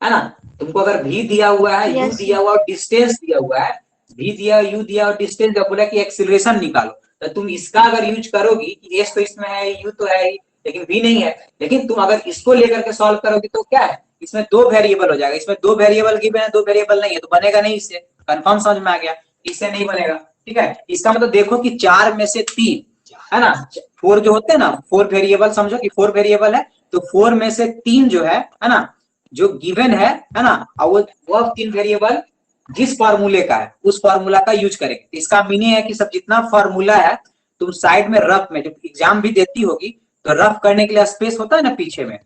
ना। तुमको अगर भी दिया हुआ है, यू यस दिया सर, हुआ और डिस्टेंस दिया हुआ है, भी दिया, यू दिया और डिस्टेंस दिया, बोला कि एक्सीलरेशन निकालो, तो तुम इसका अगर यूज करोगी कि एस तो इसमें है, यू तो है ही, लेकिन भी नहीं है। लेकिन तुम अगर इसको लेकर के सॉल्व करोगी तो क्या है, इसमें 2 वेरिएबल हो जाएगा। इसमें 2 वेरिएबल गिवन है, 2 वेरिएबल नहीं है, तो बनेगा नहीं। इससे कंफर्म समझ में आ गया, इससे नहीं बनेगा, ठीक है। इसका मतलब देखो कि 4 में से 3 है ना, 4 जो होते हैं ना, 4 वेरिएबल, समझो कि 4 वेरिएबल है, तो 4 में से 3 जो है ना, जो गिवन है ना, और वो 3 वेरिएबल जिस फॉर्मूले का है उस फॉर्मूला का यूज करेंगे। इसका मीनिंग है कि सब जितना फॉर्मूला है तुम साइड में रफ में, जब एग्जाम भी देती होगी तो रफ करने के लिए स्पेस होता है ना, पीछे में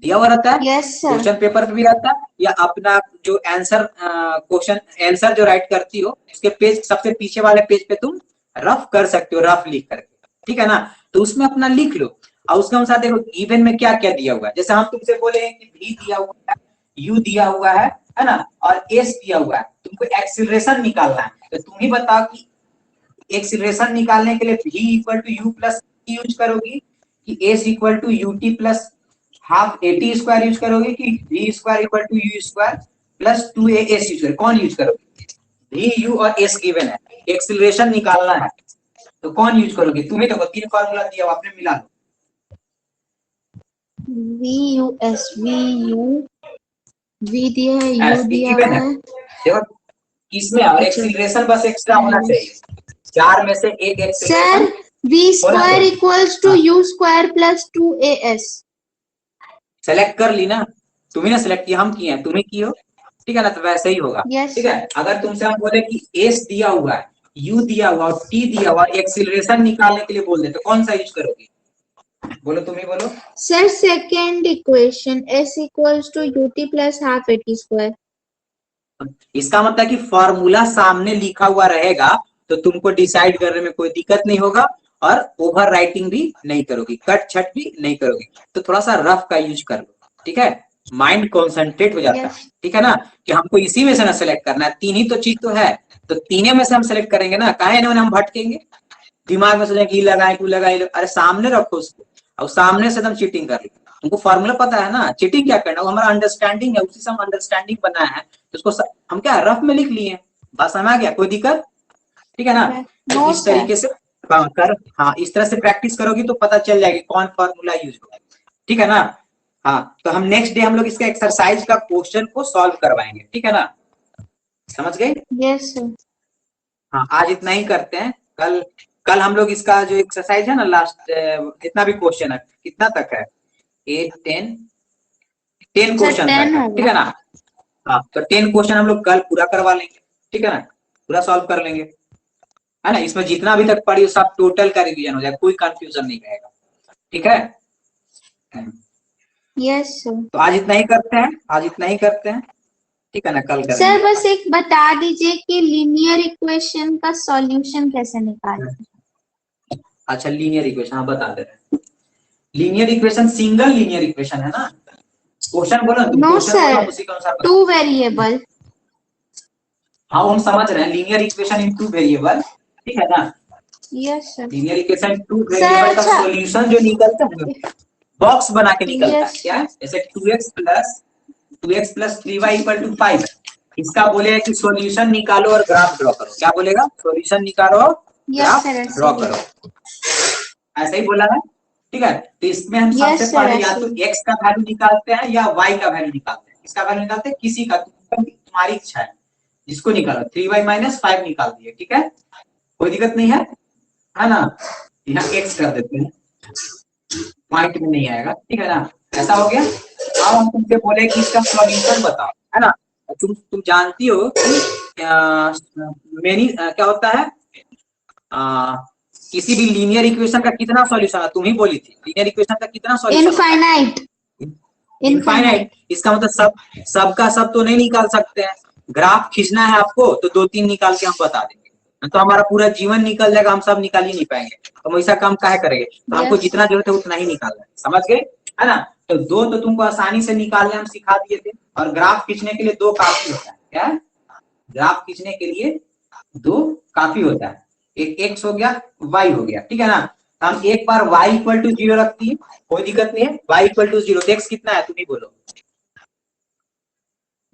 दिया हुआ रहता है, यस सर, क्वेश्चन पेपर पे भी रहता है, या अपना जो आंसर क्वेश्चन आंसर जो राइट करती हो उसके पेज सबसे पीछे वाले पेज पे तुम रफ कर सकते हो, रफ लिख करके, ठीक है ना। तो उसमें अपना लिख लो, और उसके अनुसार देखो गिवन में क्या क्या दिया हुआ है। जैसे हम तुमसे बोले कि भी दिया हुआ है, यू दिया हुआ है ना, और एस दिया हुआ है, तुमको एक्सीलरेशन निकालना है। तो तुम ही बताओ कि एक्सीलरेशन निकालने के लिए भी equal to U plus use करोगी, कि S equal to U T plus half AT square use करोगे, कि V square equal to U square plus 2as use करोगे? कौन यूज करोगे? वी, यू और एस गिवन है, एक्सीलरेशन निकालना है, तो कौन यूज करोगे? तुम्हें देखो 3 फॉर्मूला दिया हुआ, आपने मिला लो। V u s, v u, v दिया है, यू एस दिया गिवन हुआ है, है। देखो किसमें, और अच्छा, एक्सीलरेशन बस एक्स्ट्रा होना चाहिए। 4 में से एक सर एक्सीलरेशन वी होना स्क्वायर चाहिए। इक्वल्स टू हाँ, you square plus 2as। Select कर ली ना, तुम्ही ने सेलेक्ट किया, हम किए हैं, तुम्हें की हो, ठीक है ना, तो वैसे ही होगा, यस ठीक है। सर, अगर तुमसे हम बोले कि एस दिया हुआ है, यू दिया हुआ और टी दिया हुआ, एक्सीलरेशन निकालने के लिए बोल दे, तो कौन सा यूज करोगे? बोलो, तुम ही बोलो। Sir second equation s equals to ut plus half AT square. इसका मतलब कि फॉर्मूला सामने लिखा हुआ रहेगा तो तुमको डिसाइड करने में कोई दिक्कत नहीं होगा, और ओवर राइटिंग भी नहीं करोगी, कट छट भी नहीं करोगी। तो थोड़ा सा रफ का यूज कर लो, ठीक है, माइंड कॉन्सेंट्रेट हो जाता है, यस, ठीक है ना, कि हमको इसी में से ना सेलेक्ट करना है। 3 ही तो चीज तो है, तो तीनों में से हम सेलेक्ट करेंगे ना, काहे ना हम भटकेंगे दिमाग में, सोचें कि लगाए क्यों लगाए, अरे सामने रखो उसको, और सामने से एकदम चीटिंग कर लो। हमको फॉर्मूला पता है ना, चीटिंग क्या करना, वो हमारा अंडरस्टैंडिंग है, उसी से हम अंडरस्टैंडिंग बनाया है, तो उसको हम क्या रफ में लिख लिए, बात समझ आ गया, कोई दिक्कत? ठीक है ना। तो नो इस सर, तरीके से कर, हाँ इस तरह से प्रैक्टिस करोगी तो पता चल जाएगी कौन फॉर्मूला यूज होगा, ठीक है ना। हाँ, तो हम नेक्स्ट डे हम लोग इसका एक्सरसाइज का क्वेश्चन को सॉल्व करवाएंगे, ठीक है ना, समझ गए। यस सर, हाँ, आज इतना ही करते हैं। कल कल हम लोग इसका जो एक्सरसाइज है ना, लास्ट जितना भी क्वेश्चन है, कितना तक है, 8 10 10 सर क्वेश्चन तक 10 है, ठीक होगा। है ना। हाँ, तो 10 क्वेश्चन हम लोग कल पूरा करवा लेंगे, ठीक है ना, पूरा सॉल्व कर लेंगे, है ना। इसमें जितना अभी तक पढ़ी सब टोटल का रिवीजन हो जाए, कोई कंफ्यूजन नहीं रहेगा, ठीक है। Yes sir. तो आज इतना ही करते हैं, आज इतना ही करते हैं, ठीक है ना, कल करेंगे। सर बस एक बता दीजिए कि लीनियर इक्वेशन का सॉल्यूशन कैसे निकालें। अच्छा, लीनियर इक्वेशन, हाँ बता दे रहे हैं। Linear equation single linear equation है ना, क्वेश्चन बोलो, तुम नो क्वेश्चन बोलो, सर, उसी के अनुसार। Two variable. हाँ हम समझ रहे हैं, linear equation in two variable, ठीक है ना। Yes sir. Linear equation two sir variable का अच्छा। सॉल्यूशन जो निकलता है बॉक्स बना के निकलता है, यस क्या है, जैसे 2x plus 3y equal to 5, इसका बोलेगा कि सॉल्यूशन निकालो और ग्राफ ड्रॉ करो। क्या बोलेगा, सॉल्यूशन निकालो, यस ग्राफ सर, ड्रॉ करो, ऐसा ही बोला है, ठीक है। तो इसमें हम सबसे पहले या तो x का वैल्यू निकालते हैं या y का वैल्यू निकालते हैं। किसका वैल्यू निकालते हैं, किसी का, तुम्हारी इच्छा है जिसको निकालो। 3y माइनस 5 निकाल दिए, ठीक है, कोई दिक्कत नहीं है ना। यहाँ x कर देते हैं, पॉइंट में नहीं आएगा, ठीक है ना, ऐसा हो गया। अब हम तुमसे बोले कि इसका सॉल्यूशन बताओ, है ना। तुम जानती हो क्या होता है, किसी भी लीनियर इक्वेशन का कितना सॉल्यूशन है, तुम ही बोली थी, लीनियर इक्वेशन का कितना सॉल्यूशन, इनफाइनाइट। इनफाइनाइट। इसका मतलब सबका सब तो नहीं निकाल सकते हैं, ग्राफ खींचना है आपको तो 2-3 निकाल के हम बता देंगे, तो हमारा पूरा जीवन निकल जाएगा, हम सब निकाल ही नहीं पाएंगे, तो हम ऐसा काम काहे करेंगे। तो हमको जितना जरूरत है उतना ही निकालना है, समझ गए, है ना। तो 2 तो तुमको आसानी से निकालने हम सिखा दिए थे, और ग्राफ खींचने के लिए 2 काफी होता है, क्या है, ग्राफ खींचने के लिए 2 काफी होता है। एक x हो गया, y हो गया, ठीक है ना। हम एक बार y इक्वल टू 0 रखती है, कोई दिक्कत नहीं है, y इक्वल टू 0, x कितना है तुम ही बोलो।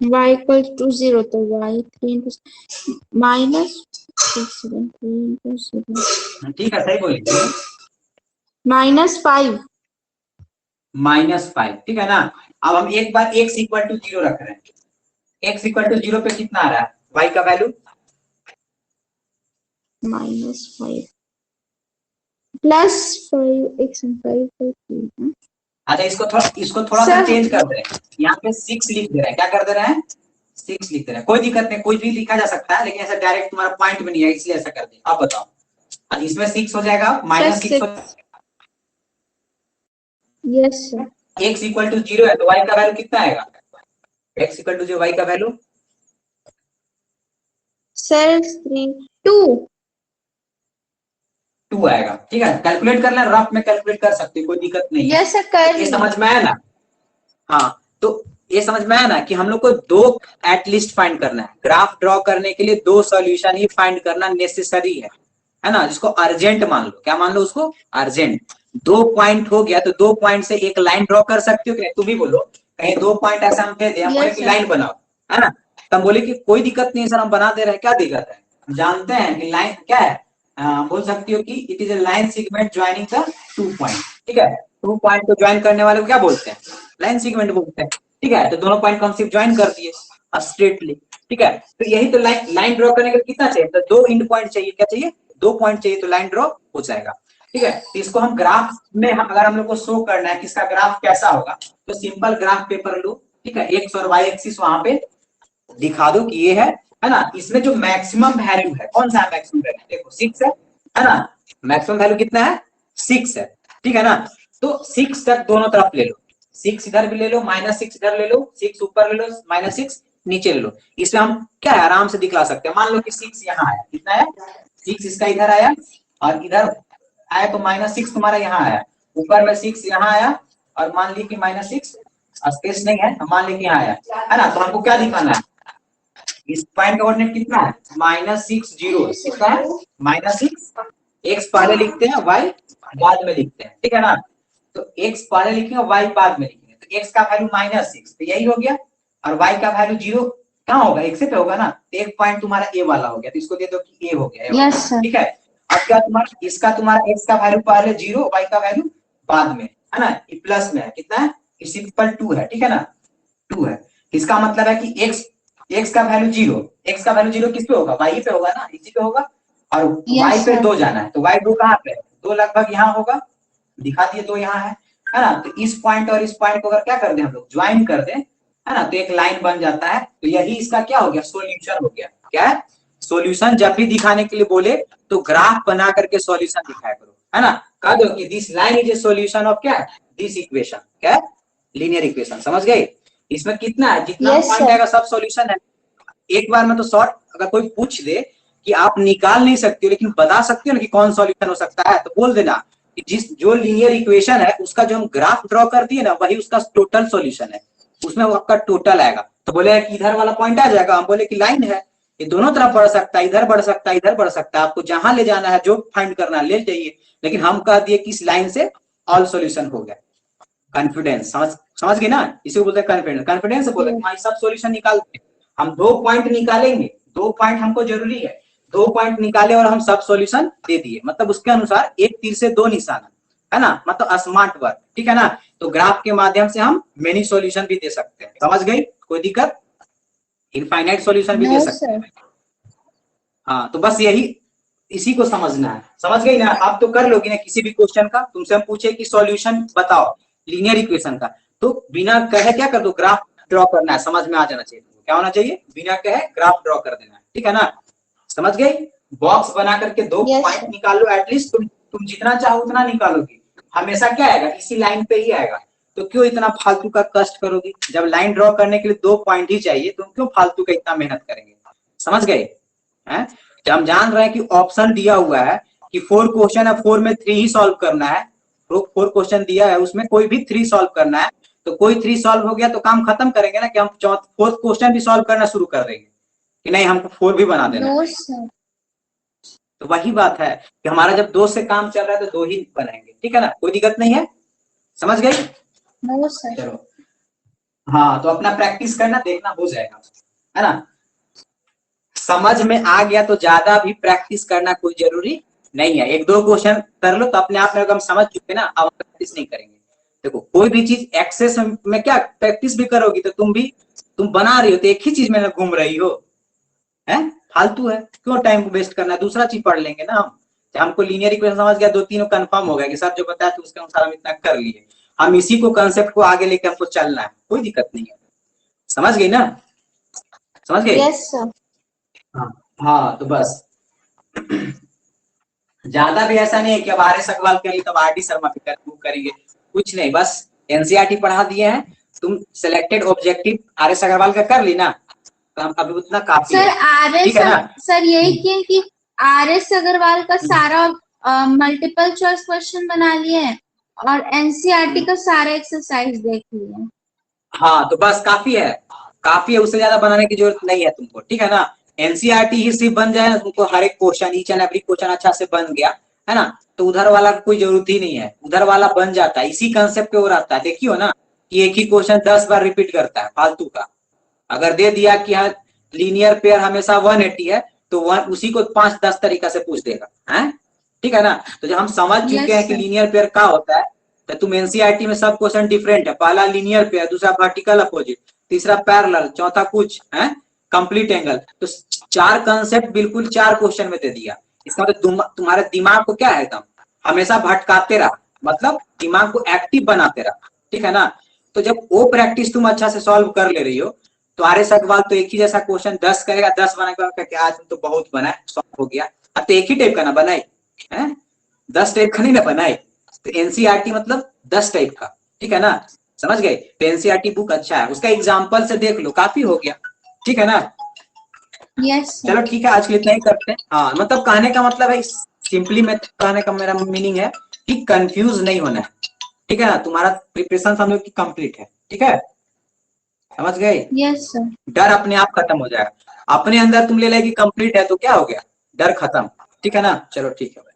y इक्वल टू 0, तो y 3 इंटू माइनस 6 3 इंटू 0, ठीक है, सही बोली, -5। -5, ठीक है ना। अब हम एक बार x इक्वल टू 0 रख रहे हैं, x इक्वल टू 0 पे कितना आ रहा है, y का वैल्यू -5 +5 x and 5 अच्छा, इसको थोड़ा सा चेंज कर दे रहे हैं, यहाँ पे 6 लिख दे रहे हैं, क्या कर दे रहे हैं, 6 लिख दे रहे हैं, कोई दिक्कत नहीं, कोई भी लिखा जा सकता है, लेकिन ऐसा डायरेक्ट तुम्हारा पॉइंट में नहीं है, इसलिए ऐसा कर दे। अब बताओ, अब इसमें 6 हो जाएगा, -6 yes sir. x equal to 0 है, तो y का वैल्यू कितना आएगा, x इक्वल टू 0, y का वैल्यू सर 2 आएगा, ठीक है। कैलकुलेट करना, रफ में कैलकुलेट कर सकते हो, कोई दिक्कत नहीं है। यस सर, कर ये समझ में आया ना, हाँ, तो ये समझ में आया ना कि हम लोग को 2 एटलीस्ट फाइंड करना है, ग्राफ ड्रॉ करने के लिए 2 सॉल्यूशन ही फाइंड करना नेसेसरी है ना, जिसको अर्जेंट मान लो, क्या मान लो उसको, अर्जेंट। 2 पॉइंट हो गया तो 2 पॉइंट से एक लाइन ड्रॉ कर सकते हो कि नहीं, तुम ही बोलो, कहीं 2 पॉइंट ऐसा हम दे दे, हम बोले कि लाइन बनाओ, है ना, तो हम बोले कि कोई दिक्कत नहीं सर, हम बना दे रहे हैं, क्या दिक्कत है, हम जानते हैं कि लाइन क्या है, बोल सकती हो कि it is a line segment joining the 2 point, ठीक है। 2 पॉइंट को ज्वाइन करने वाले को क्या बोलते हैं, लाइन सेगमेंट बोलते हैं, ठीक है। तो दोनों पॉइंट को हम सिर्फ ज्वाइन कर दिए स्ट्रेटली, ठीक है। तो यही तो लाइन ड्रॉ करने के लिए कितना चाहिए, तो 2 एंड पॉइंट चाहिए, क्या चाहिए, 2 पॉइंट चाहिए, तो लाइन ड्रॉ हो जाएगा, ठीक है। तो इसको हम ग्राफ में अगर हम लोग को शो करना है कि इसका ग्राफ कैसा होगा, तो सिंपल ग्राफ पेपर लो, ठीक है, एक्स और वाई एक्सिस वहां पे दिखा दो कि ये है ना। इसमें जो मैक्सिमम वैल्यू है, कौन सा मैक्सिमम वैल्यू, देखो 6 है ना, मैक्सिमम वैल्यू कितना है, 6 है, ठीक है ना। तो 6 तक दोनों तरफ ले लो, 6 इधर भी ले लो, -6 इधर ले लो, 6 ऊपर ले लो, -6 नीचे ले लो। इसमें हम क्या है, आराम से दिखला सकते हैं, मान लो कि 6 यहाँ आया, कितना है, 6 इसका इधर आया, और इधर आया तो -6 तुम्हारा यहाँ आया, ऊपर में 6 यहाँ आया, और मान ली कि -6 स्पेस नहीं है, मान ली कि यहाँ आया, है ना। तो हमको क्या दिखाना है, इस पॉइंट का कोऑर्डिनेट कितना है, -6 0, कितना है, -6, x पहले लिखते हैं, y बाद में लिखते हैं, ठीक है ना। तो x पहले लिखेंगे, y बाद में लिखेंगे, तो x का वैल्यू -6, तो यही हो गया, और y का वैल्यू 0 कहाँ होगा, x पे होगा ना, तो एक पॉइंट तुम्हारा a वाला हो गया, तो इसको दे दो कि a हो गया, ठीक है। अब क्या तुम्हारा, इसका तुम्हारा x का वैल्यू पहले 0, y का वैल्यू बाद में, है ना, ये प्लस में है, कितना है, इक्वल 2 है, ठीक है ना, 2 है। इसका मतलब है कि x का वैल्यू 0, x का वैल्यू 0 किस पे होगा, y पे होगा ना, इसी पे होगा, और y पे 2 जाना है, तो y 2 कहाँ पे, 2 लगभग यहाँ होगा, दिखा दिए 2 यहाँ है ना। तो इस पॉइंट और इस पॉइंट को अगर क्या कर दे हम लोग, ज्वाइन कर दे, है ना, तो एक लाइन बन जाता है। तो यही इसका क्या हो गया, सॉल्यूशन हो गया। क्या है, सॉल्यूशन जब भी दिखाने के लिए बोले तो ग्राफ बना करके सॉल्यूशन दिखाया करो, है ना। कह दो कि this line is a solution of क्या है, दिस इक्वेशन, क्या है, लीनियर इक्वेशन। समझ गए, इसमें कितना है, जितना Yes, पॉइंट sir. आएगा सब सॉल्यूशन है। एक बार में तो शॉर्ट अगर कोई पूछ दे कि आप निकाल नहीं सकते हो लेकिन बता सकते हो ना कि कौन सॉल्यूशन हो सकता है, तो बोल देना कि जिस जो लीनियर इक्वेशन है उसका जो हम ग्राफ ड्रॉ कर दिए ना वही उसका टोटल सॉल्यूशन है, उसमें वो आपका टोटल आएगा। तो बोले कि इधर वाला पॉइंट आ जाएगा, हम बोले कि लाइन है, ये दोनों तरफ बढ़ सकता है, इधर बढ़ सकता है, इधर बढ़ सकता है, आपको जहां ले जाना है, जो फाइंड करना है ले जाइए। लेकिन हम कह दिए कि इस लाइन से ऑल सॉल्यूशन हो गया। कॉन्फिडेंस, समझ गए ना, इसी को बोलते हैं कॉन्फिडेंस। कॉन्फिडेंस से बोले कि सब सॉल्यूशन निकालते हैं, हम 2 पॉइंट निकालेंगे, 2 पॉइंट हमको जरूरी है, 2 पॉइंट निकाले और हम सब सॉल्यूशन दे दिए, मतलब उसके अनुसार एक तीर से 2 निशाना, है ना, मतलब स्मार्ट वर्क, ठीक है ना। तो ग्राफ के माध्यम से हम मेनी सॉल्यूशन भी दे सकते हैं। समझ गई, कोई दिक्कत, इनफाइनाइट सॉल्यूशन भी दे No, सकते sir. हैं। हाँ, तो बस यही, इसी को समझना है। समझ गई ना, आप तो कर लोगी ना किसी भी क्वेश्चन का, तुमसे हम पूछे कि सॉल्यूशन बताओ लीनियर इक्वेशन का, तो बिना कहे क्या कर दो, ग्राफ ड्रॉ करना है, समझ में आ जाना चाहिए। क्या होना चाहिए, बिना कहे ग्राफ ड्रॉ कर देना है, ठीक है ना। समझ गई, बॉक्स बना करके 2 Yes, पॉइंट sir. निकालो, एटलीस्ट तुम जितना चाहो उतना निकालोगी, हमेशा क्या आएगा, इसी लाइन पे ही आएगा। तो क्यों इतना फालतू का कष्ट करोगी, जब लाइन ड्रॉ करने के लिए 2 पॉइंट ही चाहिए, तुम क्यों फालतू का इतना मेहनत करेंगे। समझ गए हैं, जब हम जान रहे हैं कि ऑप्शन दिया हुआ है कि 4 क्वेश्चन है, 4 में 3 ही सॉल्व करना है, 4 क्वेश्चन दिया है उसमें कोई भी 3 सॉल्व करना है, तो कोई 3 सॉल्व हो गया तो काम खत्म करेंगे ना, कि हम 4th क्वेश्चन भी सॉल्व करना शुरू कर देंगे कि नहीं हमको 4 भी बना देना है। No, sir. तो वही बात है कि हमारा जब 2 से काम चल रहा है तो 2 ही बनाएंगे, ठीक है ना, कोई दिक्कत नहीं है। समझ गई, No, sir. चलो हाँ, तो अपना प्रैक्टिस करना, देखना हो जाएगा, है ना। समझ में आ गया तो ज्यादा भी प्रैक्टिस करना कोई जरूरी नहीं है, 1-2 क्वेश्चन कर लो तो अपने आप में अगर हम समझ चुके ना, अब प्रैक्टिस नहीं करेंगे। देखो कोई भी चीज एक्सेस में क्या प्रैक्टिस भी करोगी तो तुम बना रही हो तो एक ही चीज में घूम रही हो, है फालतू है, क्यों टाइम वेस्ट करना है, दूसरा चीज पढ़ लेंगे ना हम। हमको लीनियर इक्वेशन समझ गया, 2-3 कंफर्म हो गया कि सर जो बताया तो उसके अनुसार हम इतना कर लिए, हम इसी को कंसेप्ट को आगे लेके हमको चलना है, कोई दिक्कत नहीं है। समझ गई ना, समझ गई। Yes, sir. हाँ, तो बस ज्यादा भी ऐसा नहीं है कि अब आर एस अग्रवाल कर ली तब आर डी शर्मा पे करेंगे, कुछ नहीं, बस एनसीईआरटी पढ़ा दिए हैं, तुम selected objective R S Agarwal का कर ली ना, तो हम अभी उतना काफी सर है, ठीक है ना। सर यही किए कि आर.एस. अग्रवाल का सारा मल्टीपल चॉइस क्वेश्चन बना लिए हैं और एनसीईआरटी का सारा एक्सरसाइज देख लिए। हाँ, तो बस काफी है, उससे ज्यादा बनाने की जरूरत नहीं है तुमको, ठीक है ना। एनसीईआरटी ही सिर्फ बन जाए ना, तुमको हर एक question, each and every question अच्छा से बन गया, है ना, तो उधर वाला कोई जरूरत ही नहीं है, उधर वाला बन जाता है, इसी कंसेप्ट पे वो रहता है। देखियो ना कि एक ही क्वेश्चन 10 बार रिपीट करता है फालतू का, अगर दे दिया कि हाँ लीनियर पेयर हमेशा 180 है तो उसी को 5-10 तरीका से पूछ देगा, है ठीक है ना। तो जब हम समझ चुके हैं कि लीनियर पेयर क्या होता है, तो तुम एनसीईआरटी में सब क्वेश्चन डिफरेंट है, पहला लीनियर पेयर, दूसरा वर्टिकल अपोजिट, तीसरा पैरेलल, चौथा कुछ है कंप्लीट एंगल, तो 4 कंसेप्ट बिल्कुल 4 क्वेश्चन में दे दिया। इसका मतलब तुम्हारे दिमाग को क्या है, एकदम हमेशा भटकाते रहा, मतलब दिमाग को एक्टिव बनाते रहा, ठीक है ना। तो जब वो प्रैक्टिस तुम अच्छा से सॉल्व कर ले रही हो, तो आर एस अग्रवाल तो एक ही जैसा क्वेश्चन 10 करेगा, 10 बनाएगा क्या आज तो बहुत बनाए सॉल्व हो गया, अब तो एक ही टाइप का ना बनाए, है 10 टाइप का नहीं ना बनाए, तो एनसीईआरटी मतलब 10 टाइप का, ठीक है ना, समझ गए। तो एनसीईआरटी बुक अच्छा है, उसका एग्जाम्पल से देख लो, काफी हो गया, ठीक है ना। यस चलो ठीक है, आज के लिए इतना ही करते हैं। हाँ, मतलब कहने का मतलब है, सिंपली मैं कहने का मेरा मीनिंग है कि कंफ्यूज नहीं होना है, ठीक है ना, तुम्हारा प्रिपरेशन समझो कि कंप्लीट है, ठीक है, समझ गए। Yes sir. डर अपने आप खत्म हो जाएगा, अपने अंदर तुम ले लेगी कंप्लीट है तो क्या हो गया, डर खत्म, ठीक है ना। चलो ठीक है।